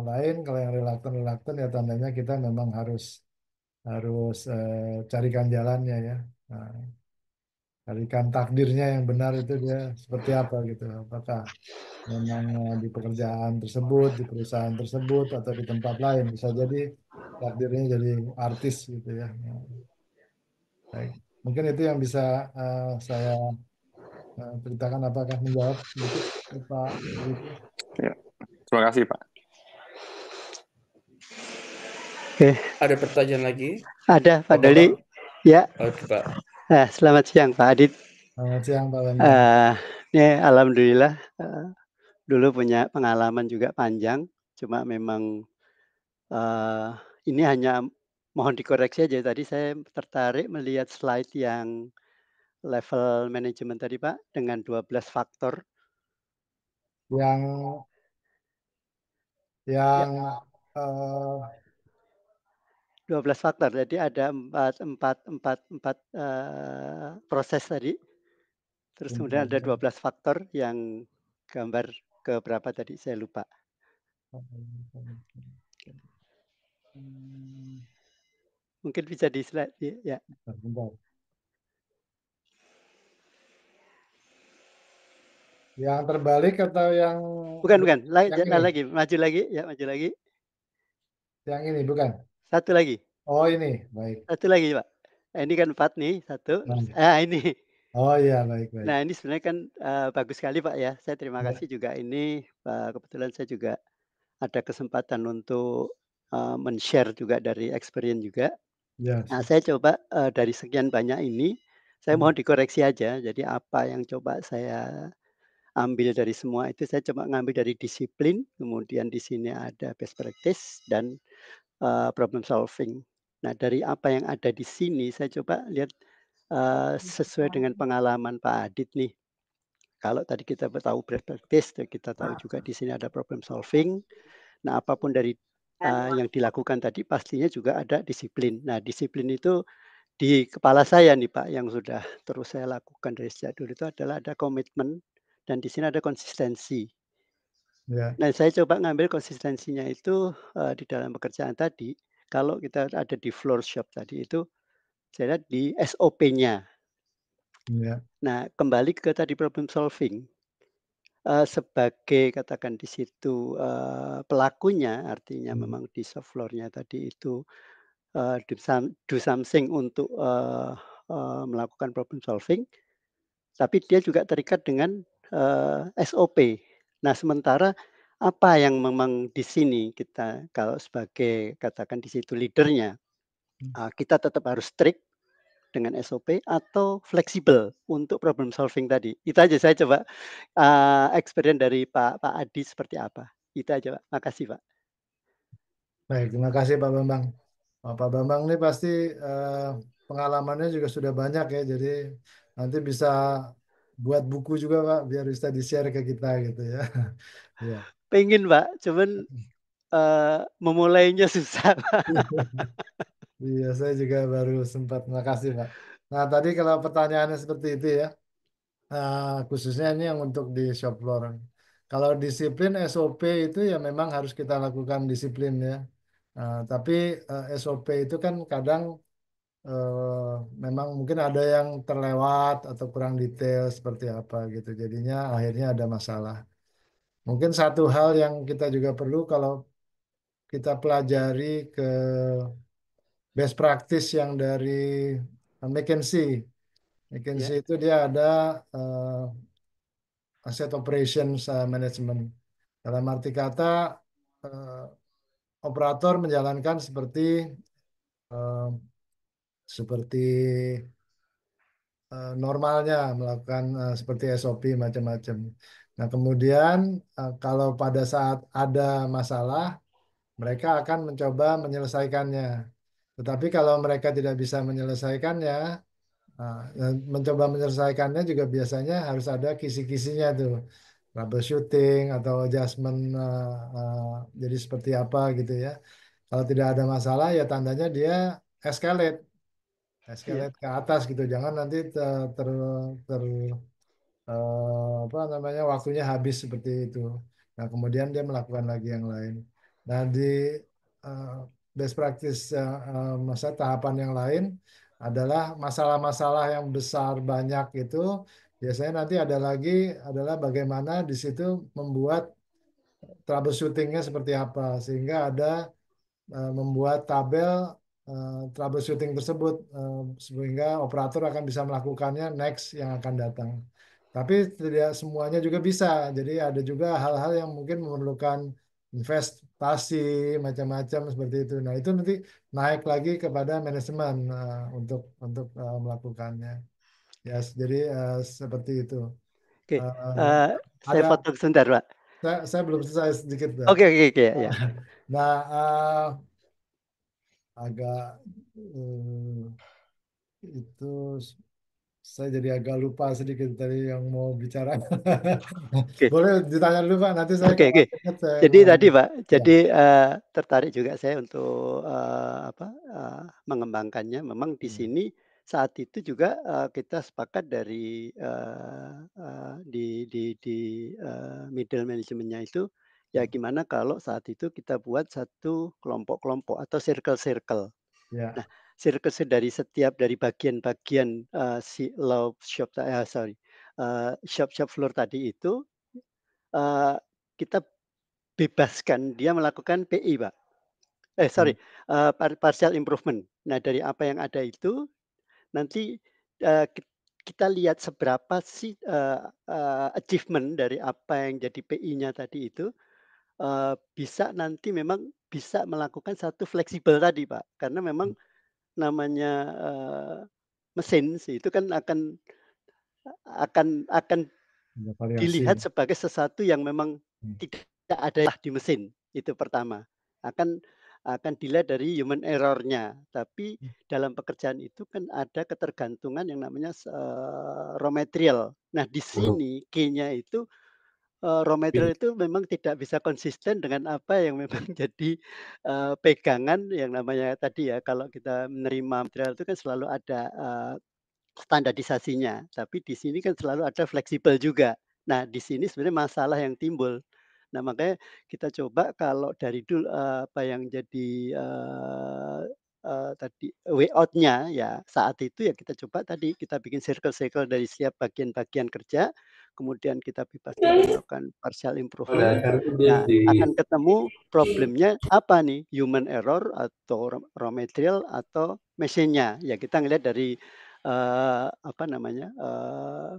lain. Kalau yang reluctant ya tandanya kita memang harus harus carikan jalannya ya. Nah, carikan takdirnya yang benar itu dia seperti apa gitu. Apakah memang di pekerjaan tersebut, di perusahaan tersebut, atau di tempat lain. Bisa jadi takdirnya jadi artis gitu ya. Nah, baik. Mungkin itu yang bisa saya ceritakan. Apakah menjawab sedikit Pak Riki? Ya, terima kasih Pak. Oke, Ada pertanyaan lagi? ada Pak Bapak-bapak? Dali. Ya, Oke, Pak. selamat siang Pak Adit. Selamat siang Pak Wandi. Ini alhamdulillah dulu punya pengalaman juga panjang, cuma memang ini hanya mohon dikoreksi aja. Tadi saya tertarik melihat slide yang level manajemen tadi Pak dengan 12 faktor. Yang Ya. eh, 12 faktor. Jadi ada empat proses tadi. Terus kemudian ada 12 faktor yang gambar ke berapa tadi saya lupa. Mungkin bisa di slide ya. Bentar. Yang terbalik atau yang Bukan. yang Lagi, ini? maju lagi, ya maju lagi. Yang ini bukan? Satu lagi. Oh ini, baik. Satu lagi, Pak. Ini kan 4 nih, satu. Nah. Ini. Oh iya, baik. Nah, ini sebenarnya kan bagus sekali, Pak ya. Saya terima Ya. kasih juga ini, kebetulan saya juga ada kesempatan untuk men-share juga dari experience juga. Ya. Nah, saya coba dari sekian banyak ini, saya mohon dikoreksi aja. Jadi apa yang coba saya ambil dari semua itu, saya coba ngambil dari disiplin, kemudian di sini ada best practice dan problem solving. Nah, dari apa yang ada di sini, saya coba lihat sesuai dengan pengalaman Pak Adit nih. Kalau tadi kita tahu best practice, kita tahu juga di sini ada problem solving. Nah, apapun dari yang dilakukan tadi pastinya juga ada disiplin. Nah, disiplin itu di kepala saya nih Pak, yang sudah terus saya lakukan dari sejak dulu itu adalah ada komitmen dan di sini ada konsistensi. Ya. Nah, saya coba ngambil konsistensinya itu di dalam pekerjaan tadi. Kalau kita ada di floor shop tadi itu, saya lihat di SOP-nya. Ya. Nah, kembali ke tadi problem solving. Sebagai katakan di situ pelakunya, artinya memang di shop floor-nya tadi itu do something untuk melakukan problem solving, tapi dia juga terikat dengan SOP. Nah, sementara apa yang memang di sini kita kalau sebagai katakan di situ leader-nya, kita tetap harus strict dengan SOP atau fleksibel untuk problem solving tadi. Itu aja saya coba experience dari Pak Adi seperti apa. Itu aja Pak. Makasih Pak. Baik, terima kasih Pak Bambang. Pak Bambang ini pasti pengalamannya juga sudah banyak ya, jadi nanti bisa buat buku juga Pak, biar bisa di-share ke kita gitu ya. Ya. Pengen Pak, cuman memulainya susah. Iya, saya juga baru sempat. Makasih Pak. Nah, tadi kalau pertanyaannya seperti itu ya, khususnya ini yang untuk di shop floor. Kalau disiplin SOP itu ya memang harus kita lakukan disiplin ya. Tapi SOP itu kan kadang memang mungkin ada yang terlewat atau kurang detail seperti apa gitu. Jadinya akhirnya ada masalah. Mungkin satu hal yang kita juga perlu kalau kita pelajari ke best practice yang dari McKinsey. McKinsey itu dia ada asset operations management. Dalam arti kata eh, operator menjalankan eh, seperti normalnya melakukan seperti SOP macam-macam. Nah, kemudian kalau pada saat ada masalah, mereka akan mencoba menyelesaikannya. Tetapi kalau mereka tidak bisa menyelesaikannya, mencoba menyelesaikannya juga biasanya harus ada kisi-kisinya tuh, troubleshooting atau adjustment, jadi seperti apa gitu ya. Kalau tidak ada masalah ya tandanya dia escalate escalate ke atas gitu. Jangan nanti ter apa namanya waktunya habis seperti itu. Nah, kemudian dia melakukan lagi yang lain. Nah, di eh, best practice masa tahapan yang lain adalah masalah-masalah yang besar banyak itu biasanya nanti ada lagi adalah bagaimana di situ membuat troubleshootingnya seperti apa sehingga ada membuat tabel troubleshooting tersebut sehingga operator akan bisa melakukannya next yang akan datang. Tapi tidak semuanya juga bisa. Jadi ada juga hal-hal yang mungkin memerlukan investasi macam-macam seperti itu. Nah, itu nanti naik lagi kepada manajemen untuk melakukannya. Ya, jadi seperti itu. Oke, saya Ada potong sebentar Pak. saya belum selesai sedikit, Pak. Oke ya. Nah, agak itu saya jadi agak lupa sedikit tadi yang mau bicara. Oke, Boleh ditanya dulu Pak, nanti saya oke, kalau oke. ingat saya Jadi tadi Pak, ya. jadi tertarik juga saya untuk mengembangkannya. Memang di sini saat itu juga kita sepakat dari middle manajemennya itu ya gimana kalau saat itu kita buat satu kelompok-kelompok atau circle-circle. Ya, Nah, circle dari setiap dari bagian-bagian si law shop, shop floor tadi itu eh, kita bebaskan dia melakukan PI, Pak. Sorry, partial improvement. Nah, dari apa yang ada itu nanti kita lihat seberapa sih achievement dari apa yang jadi PI-nya tadi itu bisa nanti memang bisa melakukan satu fleksibel tadi, Pak. Karena memang namanya mesin sih itu kan akan ada variasi. dilihat sebagai sesuatu yang memang tidak ada di mesin, itu pertama. Akan dilihat dari human error-nya, tapi dalam pekerjaan itu kan ada ketergantungan yang namanya raw material. Nah, di sini key-nya itu raw material itu memang tidak bisa konsisten dengan apa yang memang jadi pegangan yang namanya tadi ya, kalau kita menerima material itu kan selalu ada standarisasinya, tapi di sini kan selalu ada fleksibel juga. Nah, di sini sebenarnya masalah yang timbul. Nah, makanya kita coba kalau dari dulu apa yang jadi tadi way out-nya ya saat itu ya kita coba tadi kita bikin circle-circle dari setiap bagian-bagian kerja, kemudian kita bebaskan dia melakukan partial improvement. Nah, akan ketemu problemnya apa nih, human error atau raw material atau mesinnya. Ya kita ngelihat dari apa namanya,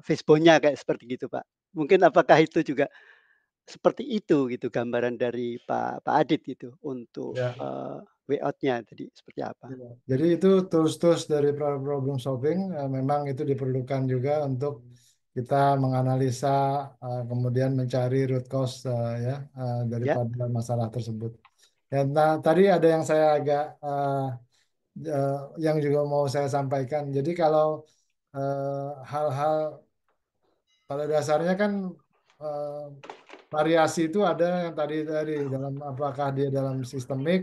Fishbone-nya kayak seperti gitu, Pak. Mungkin apakah itu juga seperti itu gitu gambaran dari Pak Adit gitu untuk, Ya. way out-nya tadi seperti apa? Ya. Jadi itu tools-tools dari problem solving memang itu diperlukan juga untuk kita menganalisa kemudian mencari root cause ya Ya, daripada masalah tersebut. Ya, nah, tadi ada yang saya agak yang juga mau saya sampaikan. Jadi kalau hal-hal pada dasarnya kan eh, variasi itu ada yang tadi dalam apakah dia dalam sistemik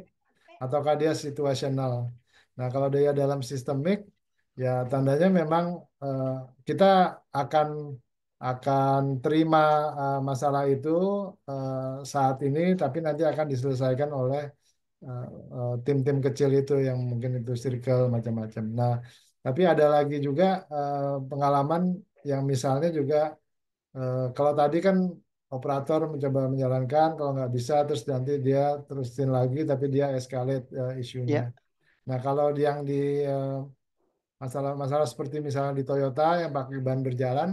ataukah dia situasional. Nah, kalau dia dalam sistemik, ya tandanya memang eh, kita akan akan terima masalah itu eh, saat ini, tapi nanti akan diselesaikan oleh tim-tim kecil itu yang mungkin itu circle macam-macam. Nah, tapi ada lagi juga pengalaman yang misalnya juga kalau tadi kan operator mencoba menjalankan, kalau nggak bisa terus nanti dia terusin lagi, tapi dia escalate isunya. ya, Nah, kalau yang di eh, masalah-masalah seperti misalnya di Toyota yang pakai ban berjalan,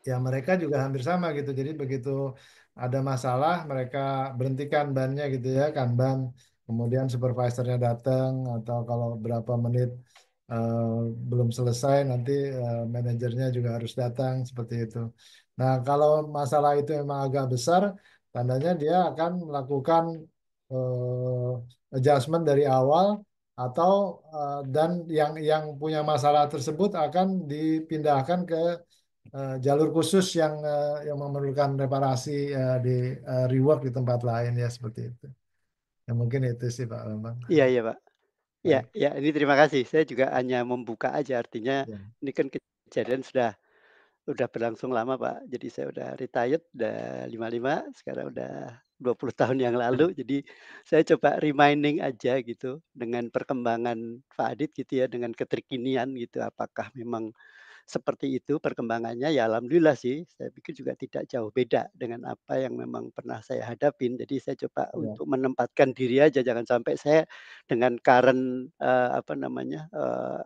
ya mereka juga hampir sama gitu. Jadi begitu ada masalah, mereka berhentikan bannya gitu ya, kan ban. Kemudian supervisornya datang atau kalau berapa menit eh, belum selesai, nanti manajernya juga harus datang seperti itu. Nah, kalau masalah itu memang agak besar, tandanya dia akan melakukan adjustment dari awal atau dan yang punya masalah tersebut akan dipindahkan ke jalur khusus yang memerlukan reparasi di rework di tempat lain ya seperti itu. Ya mungkin itu sih Pak Bambang. iya iya, Pak. Ya Baik. ya, ini terima kasih. Saya juga hanya membuka aja, artinya Ya. ini kan kejadian udah berlangsung lama, Pak. Jadi saya udah retired, udah 55, sekarang udah 20 tahun yang lalu. Jadi saya coba reminding aja gitu dengan perkembangan Pak Adit gitu ya, dengan keterkinian gitu. Apakah memang seperti itu perkembangannya? Ya alhamdulillah sih, saya pikir juga tidak jauh beda dengan apa yang memang pernah saya hadapin. Jadi saya coba Ya. untuk menempatkan diri aja, jangan sampai saya dengan current, apa namanya,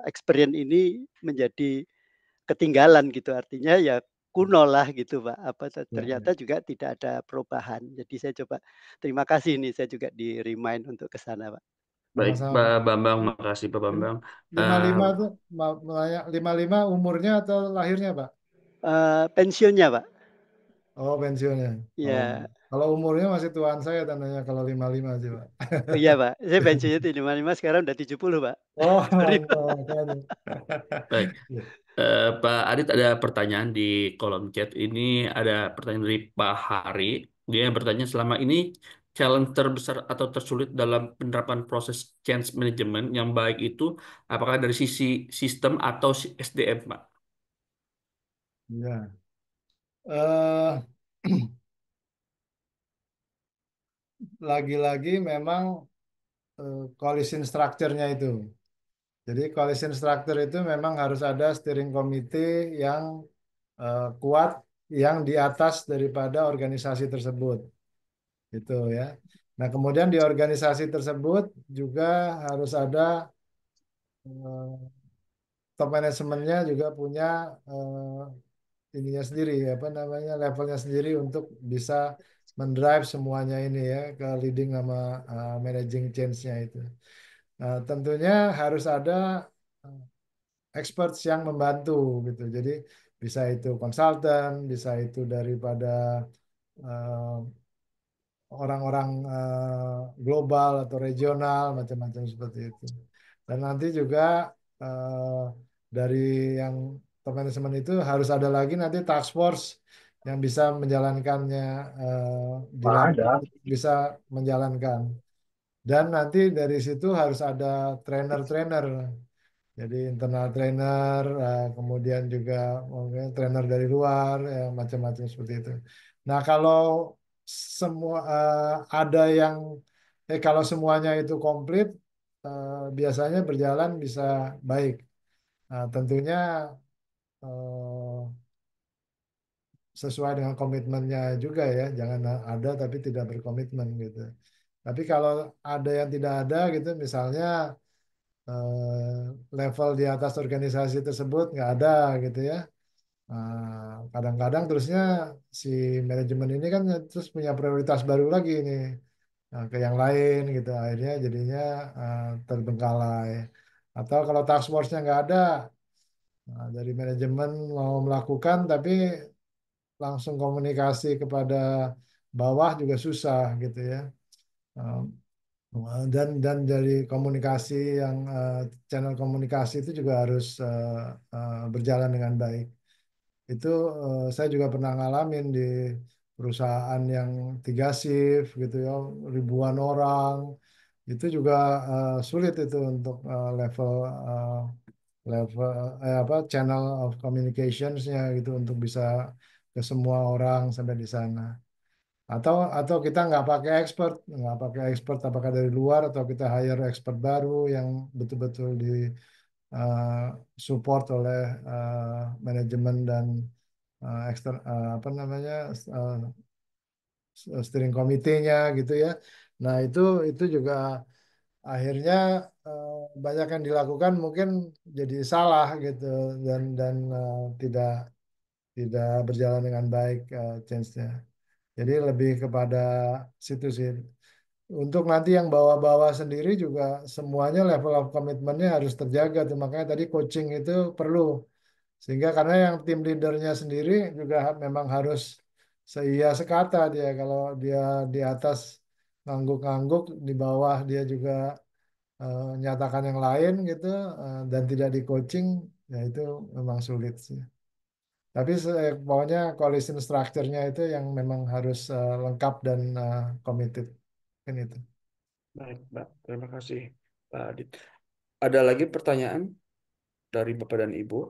experience ini menjadi ketinggalan gitu, artinya ya kuno lah gitu, Pak. Apa Ya, ya. ternyata juga tidak ada perubahan. Jadi saya coba terima kasih nih, saya juga di-remind untuk ke sana, Pak. Baik, Sama-sama Pak Pak. Bambang, makasih Pak Bambang. 55 itu 55 umurnya atau lahirnya Pak? Pensiunnya, Pak. Oh pensiunnya. Oh Ya. Kalau umurnya masih tuaan saya tandanya kalau 55 sih, Pak. Oh iya Pak, saya pensiunnya di 55, sekarang udah 70 Pak. Oh, Sorry Pak. makanya. Baik. Iya. Pak Adit ada pertanyaan di kolom chat. Ini ada pertanyaan dari Pak Hari. Dia bertanya, selama ini challenge terbesar atau tersulit dalam penerapan proses change management yang baik itu apakah dari sisi sistem atau SDM, Pak? Iya. Eh, Lagi-lagi memang coalition structure-nya itu. Jadi coalition structure itu memang harus ada steering committee yang kuat yang di atas daripada organisasi tersebut. Gitu ya. Nah, kemudian di organisasi tersebut juga harus ada top manajemennya juga punya ininya sendiri, apa namanya, levelnya sendiri untuk bisa mendrive semuanya ini ya ke leading sama managing change-nya itu. Nah, tentunya harus ada uh, experts yang membantu gitu. Jadi bisa itu konsultan, bisa itu daripada uh, orang-orang global atau regional macam-macam seperti itu. Dan nanti juga eh, dari yang top management itu harus ada lagi nanti task force yang bisa menjalankannya di lapangan, Ada. bisa menjalankan. Dan nanti dari situ harus ada trainer-trainer, jadi internal trainer, kemudian juga mungkin trainer dari luar, ya, macam-macam seperti itu. Nah, kalau semua ada yang, kalau semuanya itu komplit, biasanya berjalan bisa baik. Nah, tentunya eh, sesuai dengan komitmennya juga ya, jangan ada tapi tidak berkomitmen gitu. Tapi kalau ada yang tidak ada gitu, misalnya level di atas organisasi tersebut nggak ada gitu ya. Kadang-kadang terusnya si manajemen ini kan terus punya prioritas baru lagi nih, ke yang lain gitu. Akhirnya jadinya terbengkalai. Atau kalau task force-nya nggak ada, dari manajemen mau melakukan tapi langsung komunikasi kepada bawah juga susah gitu ya. Dan dari komunikasi yang channel komunikasi itu juga harus berjalan dengan baik. Itu saya juga pernah ngalamin di perusahaan yang 3 shift gitu ya, ribuan orang. Itu juga sulit itu untuk uh, level apa channel of communications-nya gitu untuk bisa ke semua orang sampai di sana. Atau kita nggak pakai expert apakah dari luar atau kita hire expert baru yang betul-betul di uh, support oleh manajemen dan apa namanya, uh, steering committee-nya gitu ya. Nah, itu juga akhirnya eh, banyak yang dilakukan mungkin jadi salah gitu dan tidak tidak berjalan dengan baik change-nya. Jadi lebih kepada situ sih. Untuk nanti yang bawa-bawa sendiri juga semuanya level of commitment-nya harus terjaga tuh. Makanya tadi coaching itu perlu. Sehingga karena yang tim leadernya sendiri juga memang harus seia sekata dia. Kalau dia di atas ngangguk-ngangguk, di bawah dia juga nyatakan yang lain gitu, dan tidak di coaching, ya itu memang sulit sih. Tapi pokoknya coalition structure-nya itu yang memang harus lengkap dan committed kan itu. Baik, Pak. Terima kasih, Pak Adit. Ada lagi pertanyaan dari Bapak dan Ibu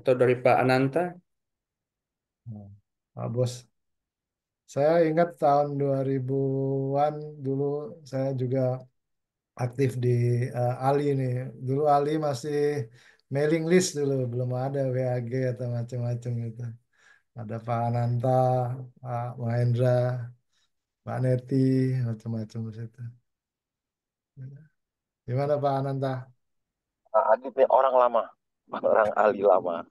atau dari Pak Ananta? Nah, Pak Bos, saya ingat tahun 2000-an dulu saya juga aktif di Ali nih. Dulu Ali masih mailing list dulu, belum ada WAG atau macam-macam gitu. Ada Pak Ananta, Pak Mahendra, Pak Neti, macam-macam di situ. Gimana Pak Ananta? Nah, Adit nih orang lama, orang ahli lama.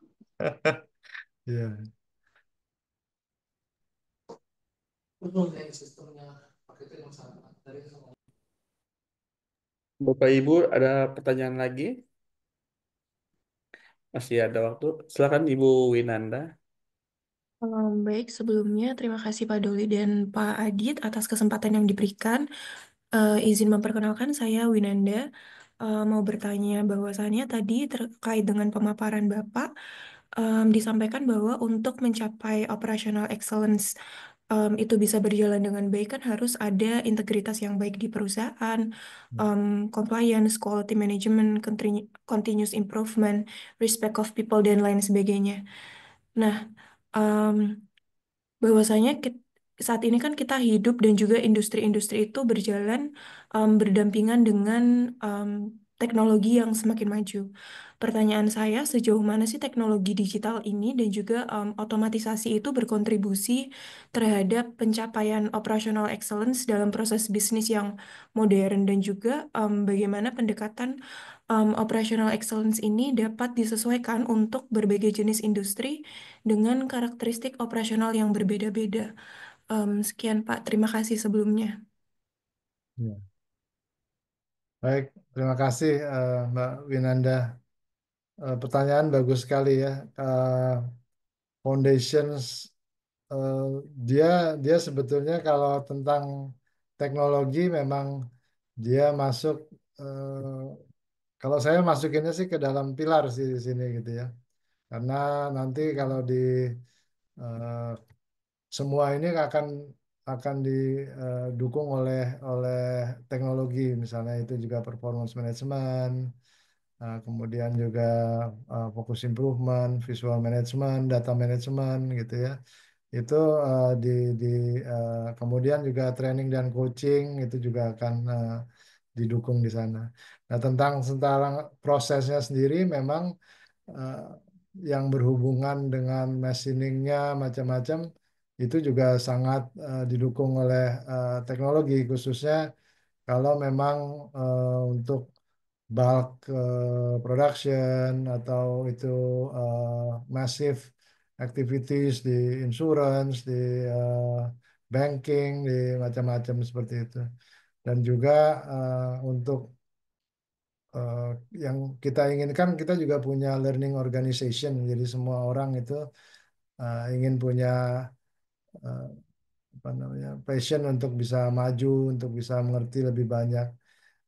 Iya. Bapak Ibu ada pertanyaan lagi? Masih ada waktu. Silakan Ibu Winanda. Baik, sebelumnya terima kasih Pak Doli dan Pak Adit atas kesempatan yang diberikan. Izin memperkenalkan saya Winanda. Mau bertanya bahwasannya tadi terkait dengan pemaparan Bapak, disampaikan bahwa untuk mencapai operational excellence itu bisa berjalan dengan baik kan harus ada integritas yang baik di perusahaan, compliance, quality management, continuous improvement, respect of people, dan lain sebagainya. Nah, em, bahwasanya saat ini kan kita hidup dan juga industri-industri itu berjalan berdampingan dengan em, teknologi yang semakin maju. Pertanyaan saya, sejauh mana sih teknologi digital ini dan juga otomatisasi itu berkontribusi terhadap pencapaian operational excellence dalam proses bisnis yang modern dan juga bagaimana pendekatan operational excellence ini dapat disesuaikan untuk berbagai jenis industri dengan karakteristik operasional yang berbeda-beda. Sekian Pak, terima kasih sebelumnya. Ya. Baik, terima kasih Mbak Winanda. Pertanyaan bagus sekali ya. Foundations eh, dia dia sebetulnya kalau tentang teknologi memang dia masuk kalau saya masukinnya sih ke dalam pilar sih di sini gitu ya. Karena nanti kalau di eh, semua ini akan didukung oleh teknologi, misalnya itu juga performance management, kemudian juga focus improvement, visual management, data management gitu ya. Itu di di kemudian juga training dan coaching itu juga akan didukung di sana. Nah, tentang prosesnya sendiri memang eh, yang berhubungan dengan machiningnya macam-macam itu juga sangat didukung oleh teknologi, khususnya kalau memang untuk bulk production atau itu massive activities di insurance, di eh, banking, di macam-macam seperti itu. Dan juga untuk eh, yang kita inginkan, kita juga punya learning organization. Jadi semua orang itu ingin punya eh, apa namanya passion untuk bisa maju, untuk bisa mengerti lebih banyak.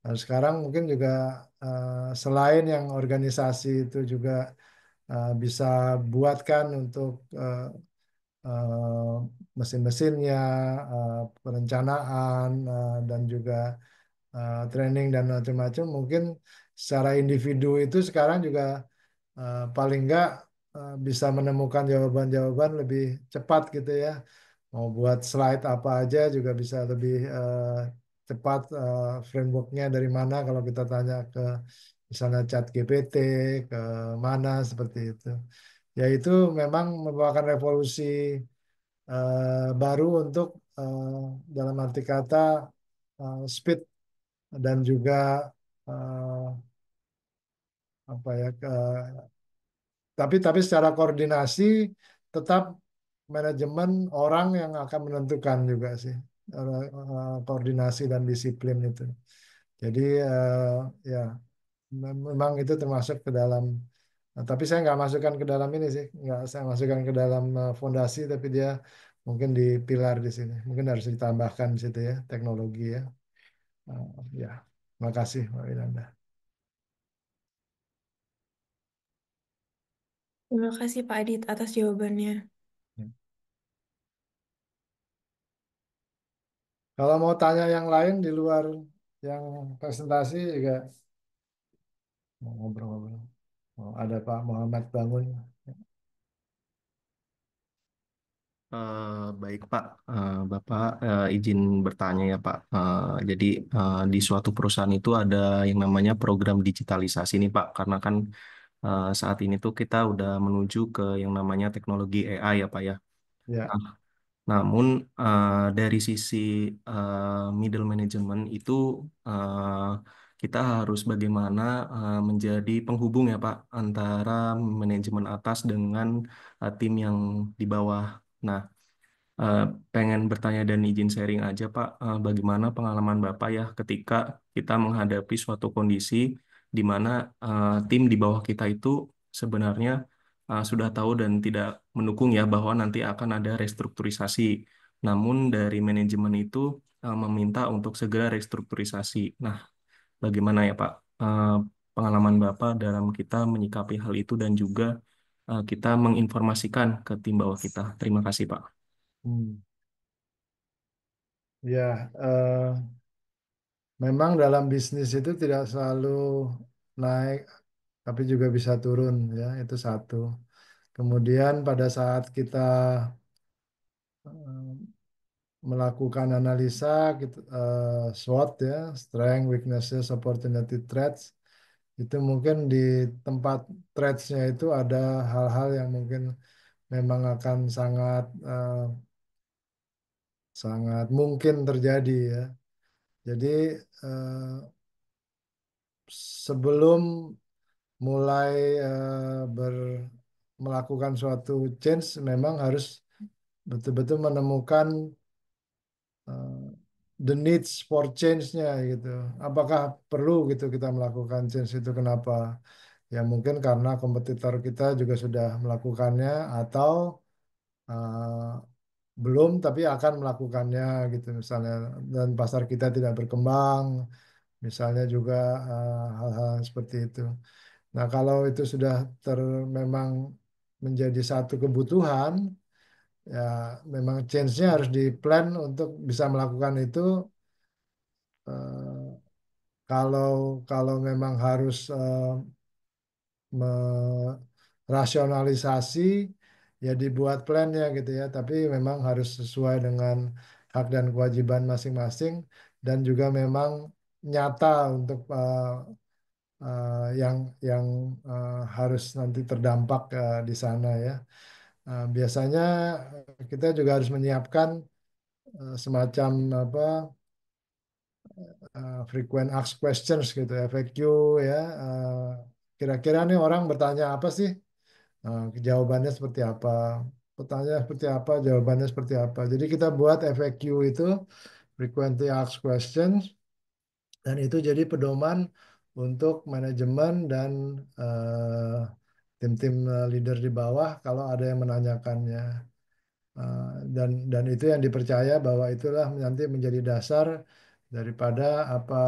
Nah, sekarang mungkin juga selain yang organisasi itu juga bisa buatkan untuk eh, mesin-mesinnya, perencanaan, dan juga training dan macam-macam. Mungkin secara individu itu sekarang juga paling nggak bisa menemukan jawaban-jawaban lebih cepat gitu ya. Mau buat slide apa aja juga bisa lebih cepat, frameworknya dari mana kalau kita tanya ke misalnya chat GPT ke mana seperti itu. Ya itu memang merupakan revolusi baru untuk dalam arti kata speed dan juga eh, apa ya tapi secara koordinasi tetap manajemen orang yang akan menentukan juga sih, koordinasi dan disiplin itu. Jadi ya memang itu termasuk ke dalam. Nah, tapi saya nggak masukkan ke dalam ini sih, nggak saya masukkan ke dalam fondasi, tapi dia mungkin di pilar di sini. Mungkin harus ditambahkan di situ ya, teknologi ya. Ya, terima kasih Mbak Winanda. Terima kasih Pak Adit atas jawabannya. Ya. Kalau mau tanya yang lain di luar yang presentasi juga mau ngobrol-ngobrol. Oh, ada Pak Muhammad Bangun. Baik Pak, Bapak izin bertanya ya Pak. Jadi di suatu perusahaan itu ada yang namanya program digitalisasi nih Pak, karena kan saat ini tuh kita udah menuju ke yang namanya teknologi AI ya Pak ya. Ya, Nah, namun dari sisi middle management itu eh, kita harus bagaimana menjadi penghubung ya Pak antara manajemen atas dengan tim yang di bawah. Nah, Eh, pengen bertanya dan izin sharing aja Pak, bagaimana pengalaman Bapak ya ketika kita menghadapi suatu kondisi di mana tim di bawah kita itu sebenarnya sudah tahu dan tidak mendukung ya bahwa nanti akan ada restrukturisasi. Namun dari manajemen itu meminta untuk segera restrukturisasi. Nah, bagaimana ya Pak pengalaman Bapak dalam kita menyikapi hal itu dan juga kita menginformasikan ke tim bawah kita. Terima kasih Pak. Hmm. Ya, memang dalam bisnis itu tidak selalu naik, tapi juga bisa turun ya, itu satu. Kemudian pada saat kita eh, melakukan analisa, SWOT ya, Strength, Weaknesses, Opportunity, Threats, itu mungkin di tempat threats-nya itu ada hal-hal yang mungkin memang akan sangat mungkin terjadi ya. Jadi eh, sebelum mulai melakukan suatu change memang harus betul-betul menemukan eh, the needs for change-nya gitu. Apakah perlu gitu kita melakukan change itu kenapa? Ya mungkin karena kompetitor kita juga sudah melakukannya atau eh, belum tapi akan melakukannya gitu misalnya dan pasar kita tidak berkembang misalnya juga hal-hal seperti itu. Nah, kalau itu sudah memang menjadi satu kebutuhan, ya memang change-nya harus di-plan untuk bisa melakukan itu. eh, kalau kalau memang harus merasionalisasi, ya dibuat plan-nya gitu ya. Tapi memang harus sesuai dengan hak dan kewajiban masing-masing dan juga memang nyata untuk yang harus nanti terdampak di sana ya. Biasanya kita juga harus menyiapkan semacam apa frequent asked questions gitu FAQ ya. Kira-kira nih orang bertanya apa sih? Jawabannya seperti apa? Pertanyaan seperti apa? Jawabannya seperti apa? Jadi kita buat FAQ itu frequently asked questions dan itu jadi pedoman untuk manajemen dan tim-tim leader di bawah kalau ada yang menanyakannya. Dan itu yang dipercaya bahwa itulah nanti menjadi dasar daripada apa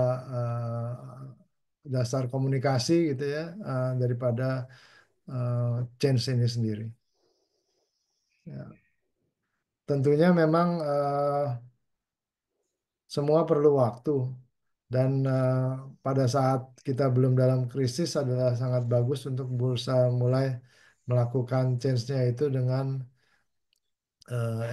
dasar komunikasi gitu ya daripada change ini sendiri. Ya. Tentunya memang semua perlu waktu dan pada saat kita belum dalam krisis adalah sangat bagus untuk berusaha mulai melakukan change-nya itu dengan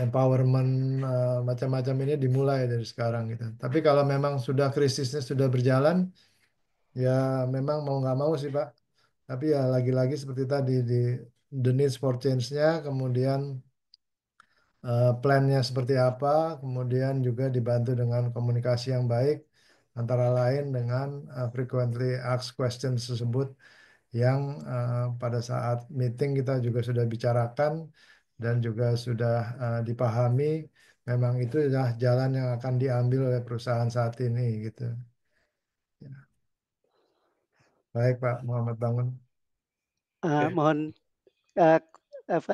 empowerment macam-macam ini dimulai dari sekarang gitu. Tapi kalau memang sudah krisisnya sudah berjalan, ya memang mau nggak mau sih Pak. Tapi ya lagi-lagi seperti tadi di the needs for change-nya, kemudian plan-nya seperti apa, kemudian juga dibantu dengan komunikasi yang baik, antara lain dengan frequently asked questions tersebut yang pada saat meeting kita juga sudah bicarakan dan juga sudah dipahami memang itu adalah jalan yang akan diambil oleh perusahaan saat ini gitu. Ya. Baik Pak Muhammad Bangun. Oke. Mohon uh,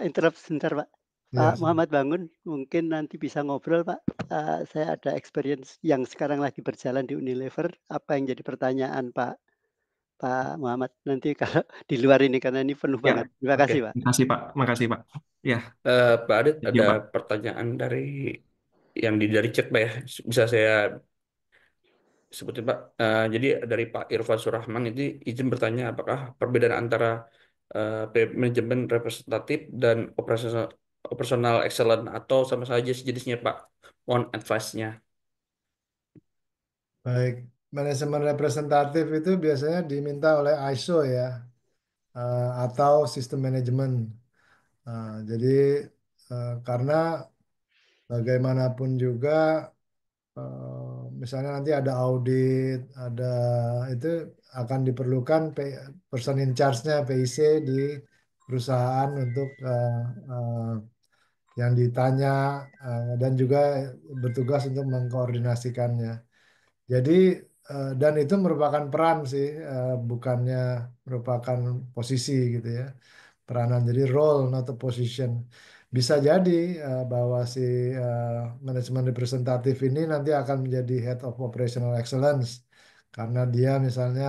interrupt sebentar Pak. Ya, Pak Muhammad Bangun, mungkin nanti bisa ngobrol Pak. Saya ada experience yang sekarang lagi berjalan di Unilever. Apa yang jadi pertanyaan Pak Muhammad nanti kalau di luar ini karena ini penuh Ya, banget. Terima Oke. kasih Pak. makasih Pak. Makasih Pak. Ya, Pak Adit, thank ada you Pak. pertanyaan dari chat Pak ya. Bisa saya sebutin Pak. Jadi dari Pak Irfan Surahman ini izin bertanya apakah perbedaan antara manajemen representatif dan operasional operasional excellent atau sama saja sejenisnya Pak. Mohon advice-nya. baik. Manajemen representatif itu biasanya diminta oleh ISO ya, atau sistem manajemen. Jadi karena bagaimanapun juga misalnya nanti ada audit, ada itu akan diperlukan person in charge-nya PIC di perusahaan untuk yang ditanya dan juga bertugas untuk mengkoordinasikannya. Jadi dan itu merupakan peran sih, bukannya merupakan posisi gitu ya. peranan. Jadi role not a position. Bisa jadi bahwa si eh, manajemen representatif ini nanti akan menjadi head of operational excellence karena dia misalnya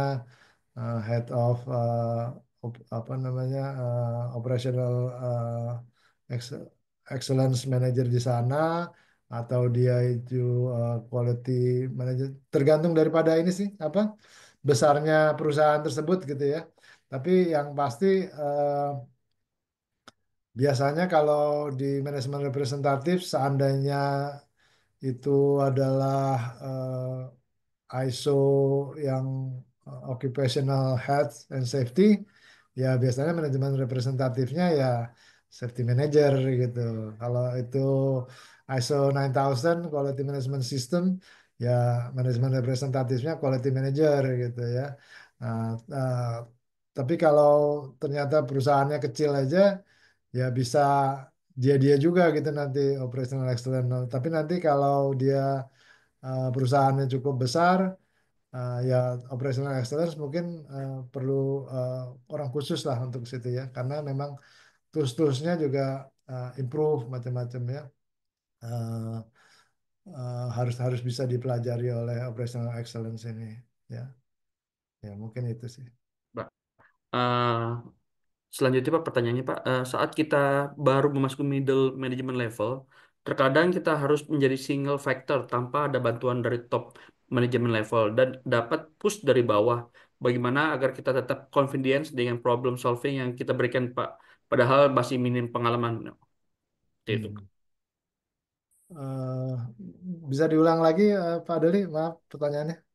head of apa namanya operational ex- excellence manager di sana atau dia itu quality manager tergantung daripada ini sih apa besarnya perusahaan tersebut gitu ya. Tapi yang pasti biasanya kalau di manajemen representatif seandainya itu adalah ISO yang occupational health and safety, ya biasanya manajemen representatifnya ya safety manager gitu. Kalau itu ISO 9000 quality management system, ya manajemen representatifnya quality manager gitu ya. Nah, eh, tapi kalau ternyata perusahaannya kecil aja, ya bisa dia juga gitu nanti operational excellence. Tapi nanti kalau dia perusahaannya cukup besar, ya operational excellence mungkin perlu eh, orang khusus lah untuk situ ya, karena memang tools-toolsnya juga improve macam-macam ya. Eh, harus harus bisa dipelajari oleh operational excellence ini ya. Ya mungkin itu sih. Pak. Eh, Selanjutnya Pak, pertanyaannya Pak, saat kita baru memasuki middle management level, terkadang kita harus menjadi single factor tanpa ada bantuan dari top management level dan dapat push dari bawah. Bagaimana agar kita tetap confidence dengan problem solving yang kita berikan Pak, padahal masih minim pengalaman. Seperti itu. Hmm. Eh, bisa diulang lagi Pak Deli, maaf pertanyaannya.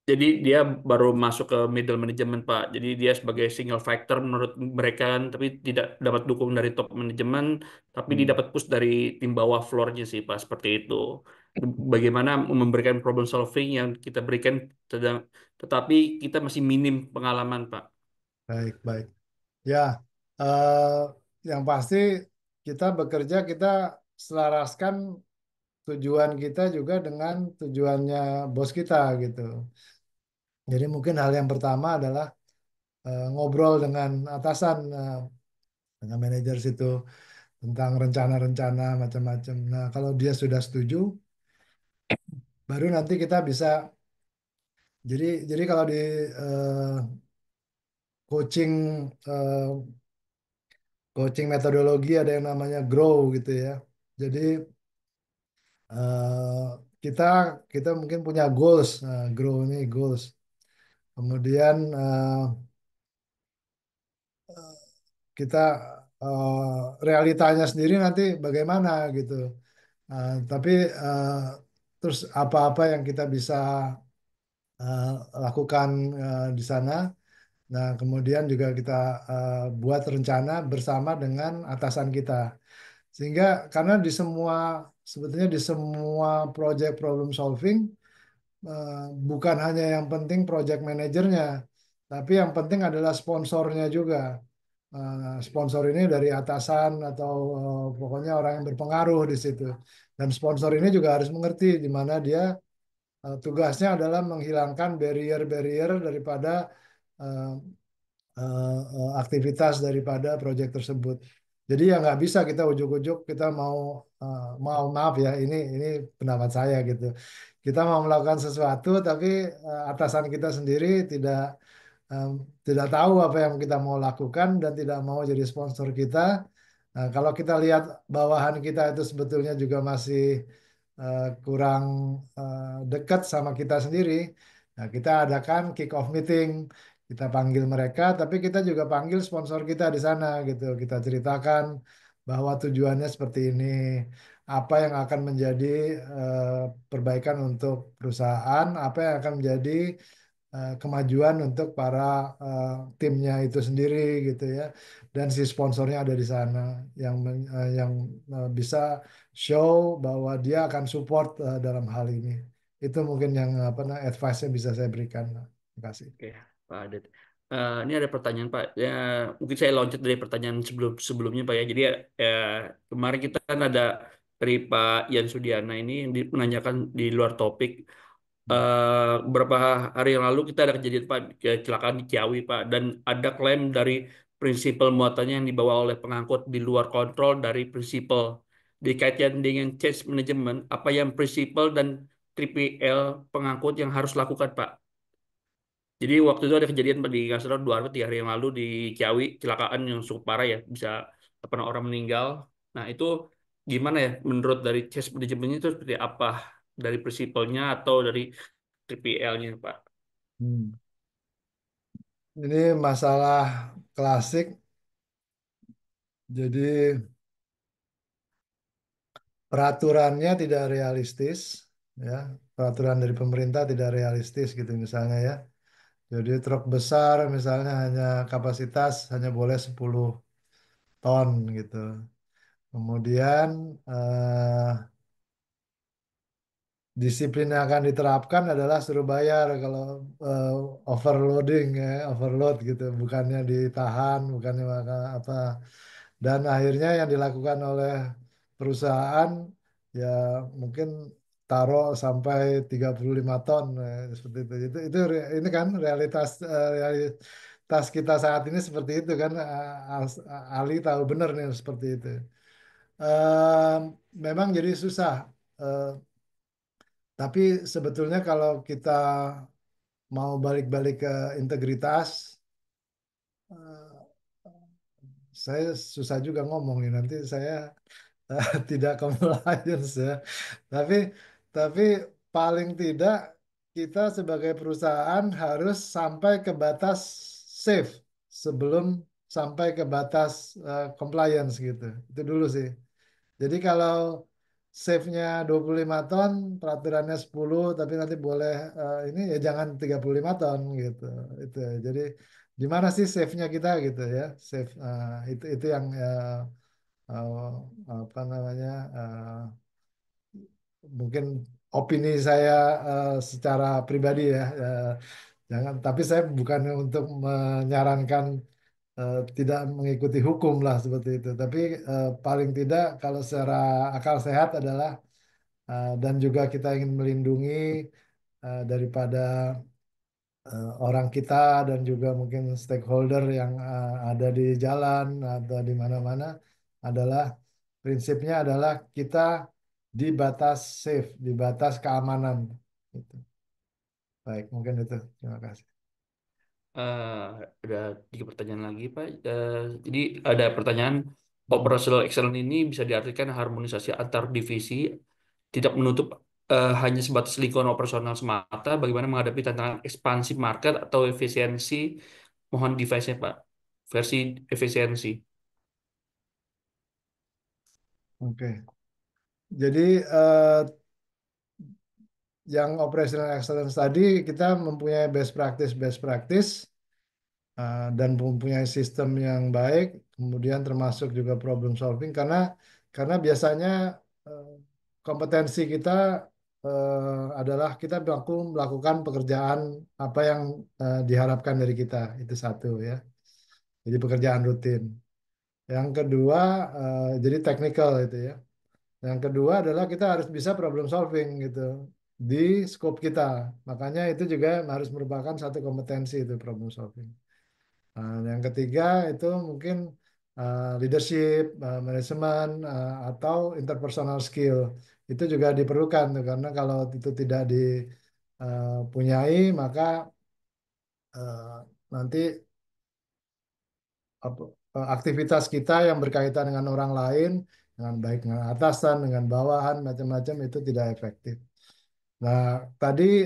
Jadi dia baru masuk ke middle management Pak. Jadi dia sebagai single factor menurut mereka kan, tapi tidak dapat dukung dari top management, tapi dia Hmm. dapat push dari tim bawah floornya sih Pak seperti itu. Bagaimana memberikan problem solving yang kita berikan, tetapi kita masih minim pengalaman Pak. Baik, baik. Ya, eh, yang pasti kita bekerja, kita selaraskan tujuan kita juga dengan tujuannya bos kita gitu. Jadi mungkin hal yang pertama adalah ngobrol dengan atasan, dengan manajer situ tentang rencana-rencana macam-macam. Nah, kalau dia sudah setuju, baru nanti kita bisa. Jadi kalau di eh, coaching coaching metodologi ada yang namanya grow gitu ya. Jadi eh, kita kita mungkin punya goals, grow ini goals. Kemudian kita realitanya sendiri nanti bagaimana gitu. Tapi eh, terus apa-apa yang kita bisa eh, lakukan di sana. Nah, kemudian juga kita buat rencana bersama dengan atasan kita. Sehingga karena di semua sebetulnya di semua project problem solving eh, bukan hanya yang penting project manajernya, tapi yang penting adalah sponsornya juga. Sponsor ini dari atasan atau pokoknya orang yang berpengaruh di situ. Dan sponsor ini juga harus mengerti di mana dia tugasnya adalah menghilangkan barrier-barrier daripada eh, aktivitas daripada proyek tersebut. Jadi ya nggak bisa kita ujuk-ujuk kita mau maaf ya ini pendapat saya gitu. Kita mau melakukan sesuatu tapi atasan kita sendiri em, tidak tahu apa yang kita mau lakukan dan tidak mau jadi sponsor kita. Nah, kalau kita lihat bawahan kita itu sebetulnya juga masih kurang dekat sama kita sendiri. Nah, kita adakan kick off meeting, kita panggil mereka, tapi kita juga panggil sponsor kita di sana gitu. Kita ceritakan bahwa tujuannya seperti ini, apa yang akan menjadi perbaikan untuk perusahaan, apa yang akan menjadi kemajuan untuk para eh, timnya itu sendiri gitu ya, dan si sponsornya ada di sana yang bisa show bahwa dia akan support dalam hal ini. Itu mungkin yang apa advice yang bisa saya berikan. Terima kasih. Oke, Pak Adit. Ini ada pertanyaan Pak. Ya, mungkin saya loncat dari pertanyaan sebelumnya Pak ya. Jadi kemarin kita kan ada dari Pak Yan Sudiana ini yang menanyakan di luar topik. Beberapa hari yang lalu kita ada kejadian Pak kecelakaan di Ciawi Pak dan ada klaim dari prinsipal muatannya yang dibawa oleh pengangkut di luar kontrol dari prinsipal. Dikaitkan dengan change management, apa yang prinsipal dan 3PL pengangkut yang harus lakukan, Pak? Jadi waktu itu ada kejadian di nggak salah 2 atau 3 hari yang lalu di Ciawi, kecelakaan yang cukup parah ya, bisa 8 orang meninggal. Nah itu gimana ya menurut dari change management itu seperti apa? Dari prinsipalnya atau dari 3PL-nya, Pak? Hmm. Ini masalah klasik. Jadi peraturannya tidak realistis, ya. Peraturan dari pemerintah tidak realistis gitu misalnya ya. Jadi truk besar misalnya hanya kapasitas hanya boleh 10 ton gitu. Kemudian disiplin yang akan diterapkan adalah suruh bayar kalau eh, overloading ya, overload gitu, bukannya ditahan, bukannya apa. Dan akhirnya yang dilakukan oleh perusahaan ya mungkin taruh sampai 35 ton seperti itu. Ini kan realitas kita saat ini seperti itu kan. Ali tahu benar nih seperti itu. Eh, Memang jadi susah. Eh, tapi sebetulnya kalau kita mau balik-balik ke integritas, eh, saya susah juga ngomong nih. Nanti saya tidak compliance ya. Tapi tapi paling tidak kita sebagai perusahaan harus sampai ke batas safe sebelum sampai ke batas compliance gitu. Itu dulu sih. Jadi kalau save-nya 25 ton, peraturannya 10, tapi nanti boleh ini ya jangan 35 ton gitu. Itu. Jadi di mana sih save-nya kita gitu ya? Save itu yang uh, apa namanya mungkin opini saya secara pribadi ya. Jangan, tapi saya bukan untuk menyarankan tidak mengikuti hukum lah seperti itu. Tapi paling tidak kalau secara akal sehat adalah dan juga kita ingin melindungi daripada orang kita dan juga mungkin stakeholder yang ada di jalan atau di mana-mana adalah prinsipnya adalah kita di batas safe, di batas keamanan. Gitu. Baik, mungkin itu. Terima kasih. Eh, ada 3 pertanyaan lagi, Pak. Jadi ada pertanyaan, Hmm. operational excellence ini bisa diartikan harmonisasi antar divisi, tidak menutup hanya sebatas lingkungan operasional semata. Bagaimana menghadapi tantangan ekspansi market atau efisiensi? Mohon device-nya, Pak. Versi efisiensi. Oke. Jadi yang operational excellence tadi kita mempunyai best practice dan mempunyai sistem yang baik, kemudian termasuk juga problem solving karena biasanya eh, kompetensi kita adalah kita melakukan pekerjaan apa yang diharapkan dari kita itu satu ya. Jadi pekerjaan rutin. Yang kedua jadi technical itu ya. Yang kedua adalah kita harus bisa problem solving gitu di scope kita. Makanya itu juga harus merupakan satu kompetensi itu problem solving. Yang ketiga itu mungkin leadership, manajemen, atau interpersonal skill. Itu juga diperlukan tuh, karena kalau itu tidak dipunyai maka nanti aktivitas kita yang berkaitan dengan orang lain, dengan baik dengan atasan, dengan bawahan, macam-macam itu tidak efektif. Nah, tadi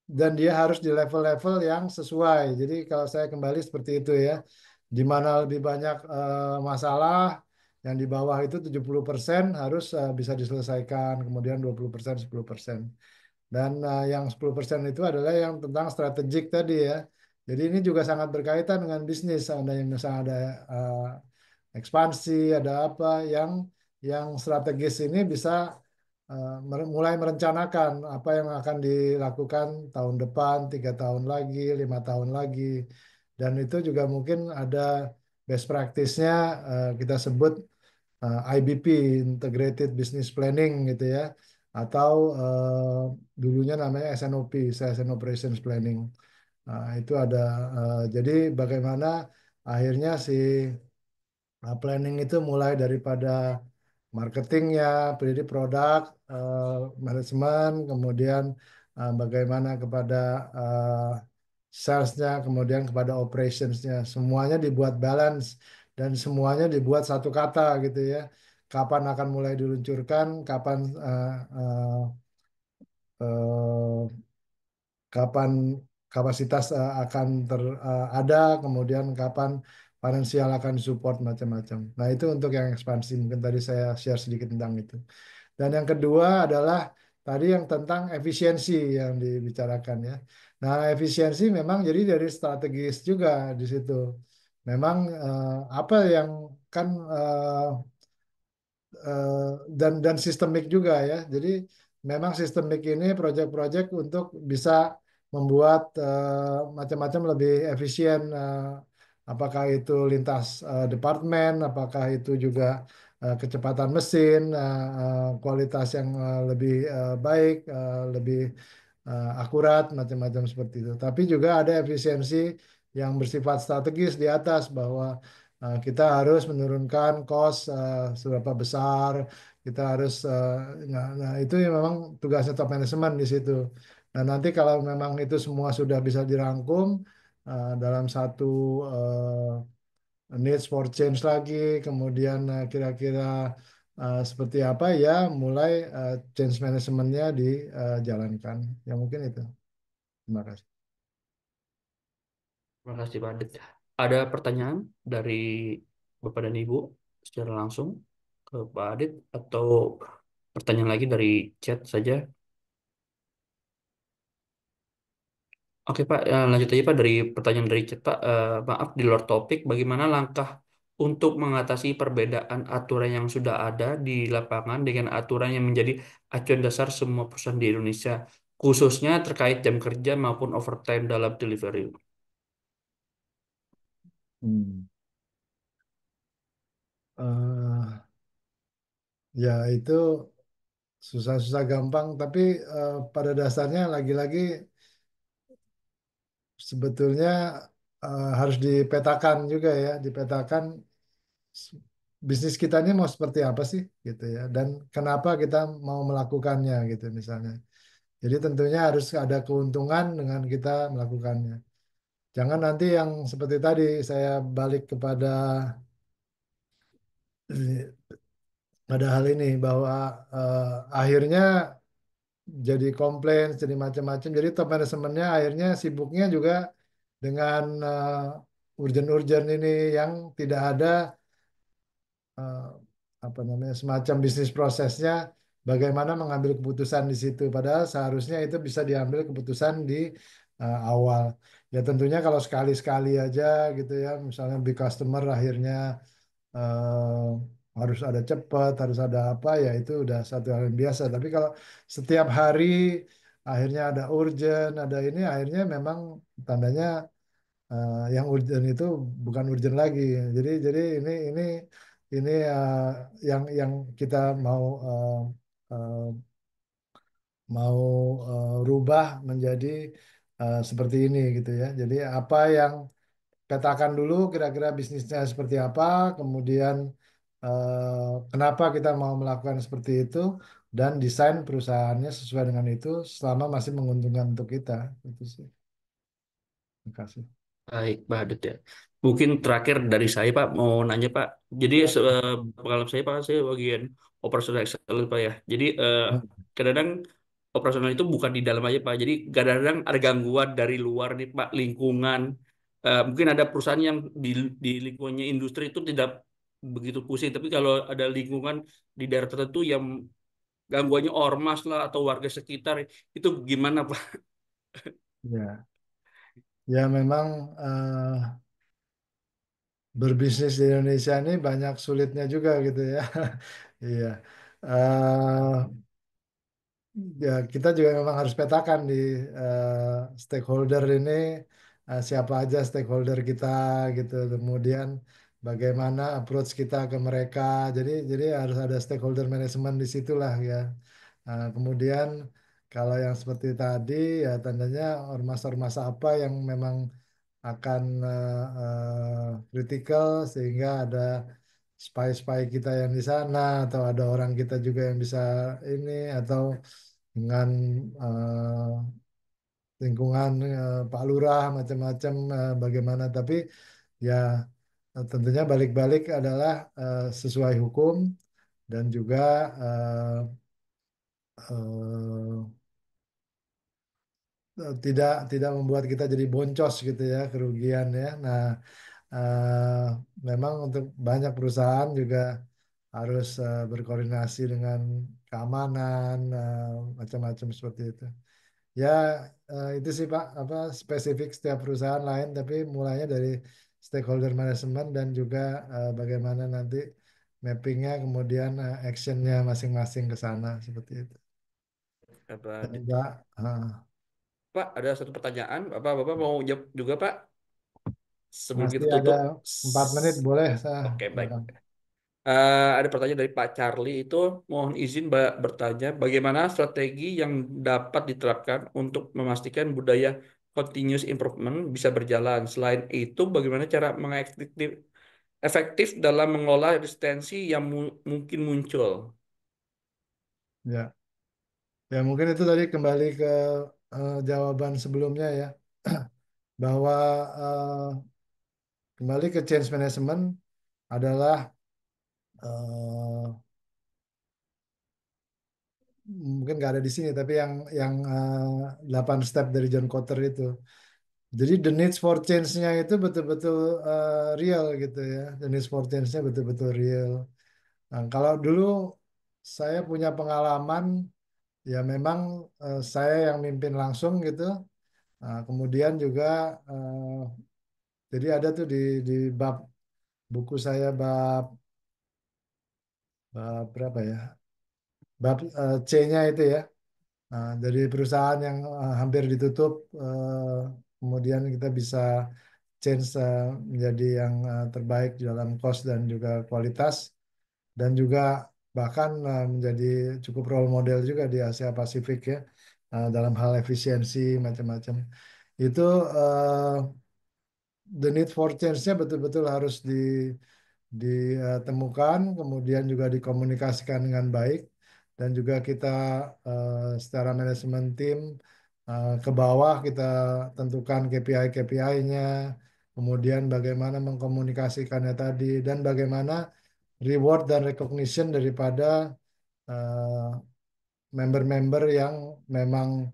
dan dia harus di level-level yang sesuai. Jadi kalau saya kembali seperti itu ya, di mana lebih banyak masalah, yang di bawah itu 70% harus bisa diselesaikan, kemudian 20%, 10%. Dan yang 10% itu adalah yang tentang strategik tadi ya. Jadi ini juga sangat berkaitan dengan bisnis. Seandainya misalnya ada ekspansi, ada apa yang strategis ini bisa mulai merencanakan apa yang akan dilakukan tahun depan, 3 tahun lagi, 5 tahun lagi, dan itu juga mungkin ada best practice-nya kita sebut IBP, Integrated Business Planning gitu ya, atau dulunya namanya SNOP, Sales and Operations Planning. Nah, itu ada jadi bagaimana akhirnya si planning itu mulai daripada marketingnya, jadi produk, manajemen, kemudian bagaimana kepada salesnya, kemudian kepada operationsnya, semuanya dibuat balance dan semuanya dibuat satu kata gitu ya. Kapan akan mulai diluncurkan, eh, kapan kapasitas akan ada, kemudian kapan finansial akan support macam-macam. Nah, itu untuk yang ekspansi. Mungkin tadi saya share sedikit tentang itu. Dan yang kedua adalah tadi yang tentang efisiensi yang dibicarakan ya. Nah, efisiensi memang jadi dari strategis juga di situ. Memang apa yang kan eh, dan sistemik juga ya. Jadi memang sistemik ini proyek-proyek untuk bisa membuat macam-macam lebih efisien. Apakah itu lintas departemen, apakah itu juga kecepatan mesin, kualitas yang lebih baik, lebih akurat, macam-macam seperti itu. Tapi juga ada efisiensi yang bersifat strategis di atas bahwa kita harus menurunkan cost seberapa besar, kita harus nah itu yang memang tugasnya top management di situ. Nah, nanti kalau memang itu semua sudah bisa dirangkum dalam satu needs for change lagi, kemudian kira-kira seperti apa ya, mulai change manajemennya dijalankan. Ya mungkin itu. Terima kasih. Terima kasih Pak Adit. Ada pertanyaan dari Bapak dan Ibu secara langsung ke Pak Adit atau pertanyaan lagi dari chat saja? Oke Pak, lanjut aja Pak dari pertanyaan dari chat Pak. Maaf di luar topik, bagaimana langkah untuk mengatasi perbedaan aturan yang sudah ada di lapangan dengan aturan yang menjadi acuan dasar semua perusahaan di Indonesia, khususnya terkait jam kerja maupun overtime dalam delivery? Hmm. Eh, ya itu susah-susah gampang, tapi pada dasarnya lagi-lagi sebetulnya harus dipetakan juga ya, dipetakan s- bisnis kita ini mau seperti apa sih gitu ya, dan kenapa kita mau melakukannya gitu misalnya. Jadi tentunya harus ada keuntungan dengan kita melakukannya. Jangan nanti yang seperti tadi saya balik kepada pada hal ini bahwa akhirnya jadi komplain, jadi macam-macam. Jadi top manajemennya akhirnya sibuknya juga dengan urgen-urgen ini yang tidak ada eh, apa namanya semacam bisnis prosesnya, bagaimana mengambil keputusan di situ. Padahal seharusnya itu bisa diambil keputusan di awal. Ya tentunya kalau sekali-sekali aja gitu ya, misalnya big customer akhirnya harus ada cepat, harus ada apa ya itu udah satu hal yang biasa. Tapi kalau setiap hari akhirnya ada urgent, ada ini akhirnya memang tandanya yang urgent itu bukan urgent lagi. Jadi ini yang kita uh, mau rubah menjadi seperti ini gitu ya. Jadi apa yang petakan dulu kira-kira bisnisnya seperti apa, kemudian kenapa kita mau melakukan seperti itu, dan desain perusahaannya sesuai dengan itu selama masih menguntungkan untuk kita. Itu sih. Terima kasih. Baik, Pak Adit ya. Mungkin terakhir dari saya Pak, mau nanya Pak. Jadi pengalaman saya Pak, saya bagian operasional excellence Pak ya. Jadi kadang-kadang operasional itu bukan di dalam aja Pak. Jadi kadang-kadang ada gangguan dari luar nih Pak, lingkungan. Mungkin ada perusahaan yang di lingkungannya industri itu tidak begitu pusing. Tapi kalau ada lingkungan di daerah tertentu yang gangguannya ormas lah atau warga sekitar, itu gimana Pak? Ya, ya memang berbisnis di Indonesia ini banyak sulitnya juga gitu ya. Iya. Eh, Ya, kita juga memang harus petakan di stakeholder ini siapa aja stakeholder kita gitu. Kemudian bagaimana approach kita ke mereka. Jadi harus ada stakeholder management di situlah ya. Kemudian kalau yang seperti tadi ya tandanya ormas-ormas apa yang memang akan kritikal sehingga ada spy-spy kita yang di sana atau ada orang kita juga yang bisa ini atau dengan lingkungan Pak Lurah macam-macam bagaimana tapi ya tentunya balik-balik adalah sesuai hukum dan juga eh, tidak membuat kita jadi boncos gitu ya kerugian ya. Nah, eh, memang untuk banyak perusahaan juga harus berkoordinasi dengan keamanan macam-macam seperti itu. Ya, itu sih Pak, apa spesifik setiap perusahaan lain, tapi mulainya dari stakeholder management dan juga bagaimana nanti mappingnya, kemudian actionnya masing-masing ke sana seperti itu. Apa, Dan Pak, Pak, ada satu pertanyaan. Bapak mau jawab juga, Pak? Sebelum masih kita ada tutup. 4 menit, boleh saya Oke, baik. silakan. Ada pertanyaan dari Pak Charlie itu, mohon izin bertanya, bagaimana strategi yang dapat diterapkan untuk memastikan budaya continuous improvement bisa berjalan? Selain itu, bagaimana cara efektif dalam mengelola resistensi yang mungkin muncul? Ya, ya mungkin itu tadi kembali ke jawaban sebelumnya ya, bahwa kembali ke change management adalah eh, mungkin nggak ada di sini, tapi yang 8 step dari John Kotter itu. Jadi the needs for change-nya itu betul-betul real gitu ya. The needs for change-nya betul-betul real. Nah, kalau dulu saya punya pengalaman, ya memang saya yang mimpin langsung gitu. Nah, kemudian juga jadi ada tuh di bab buku saya bab bab berapa ya? Bab C-nya itu ya. Nah, dari perusahaan yang hampir ditutup, kemudian kita bisa change menjadi yang terbaik di dalam cost dan juga kualitas, dan juga bahkan menjadi cukup role model juga di Asia Pasifik ya, dalam hal efisiensi macam-macam. Itu the need for change-nya betul-betul harus ditemukan, kemudian juga dikomunikasikan dengan baik, dan juga kita secara manajemen tim ke bawah kita tentukan KPI-KPI-nya, kemudian bagaimana mengkomunikasikannya tadi, dan bagaimana reward dan recognition daripada eh, member-member yang memang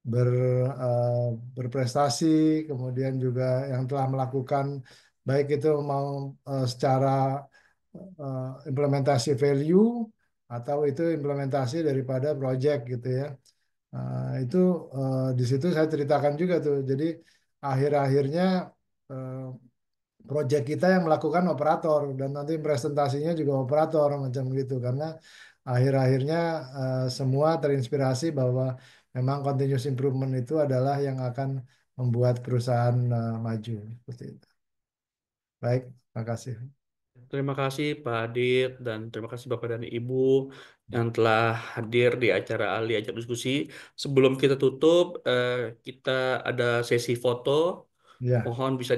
ber, eh, berprestasi, kemudian juga yang telah melakukan baik itu mau secara implementasi value atau itu implementasi daripada project gitu ya. Itu di situ saya ceritakan juga tuh. Jadi akhir-akhirnya eh, project kita yang melakukan operator dan nanti presentasinya juga operator macam gitu karena akhir-akhirnya semua terinspirasi bahwa memang continuous improvement itu adalah yang akan membuat perusahaan maju seperti itu. Baik, terima kasih. Terima kasih Pak Adit dan terima kasih Bapak dan Ibu yang telah hadir di acara ahli ajak diskusi. Sebelum kita tutup, kita ada sesi foto. Ya. Mohon bisa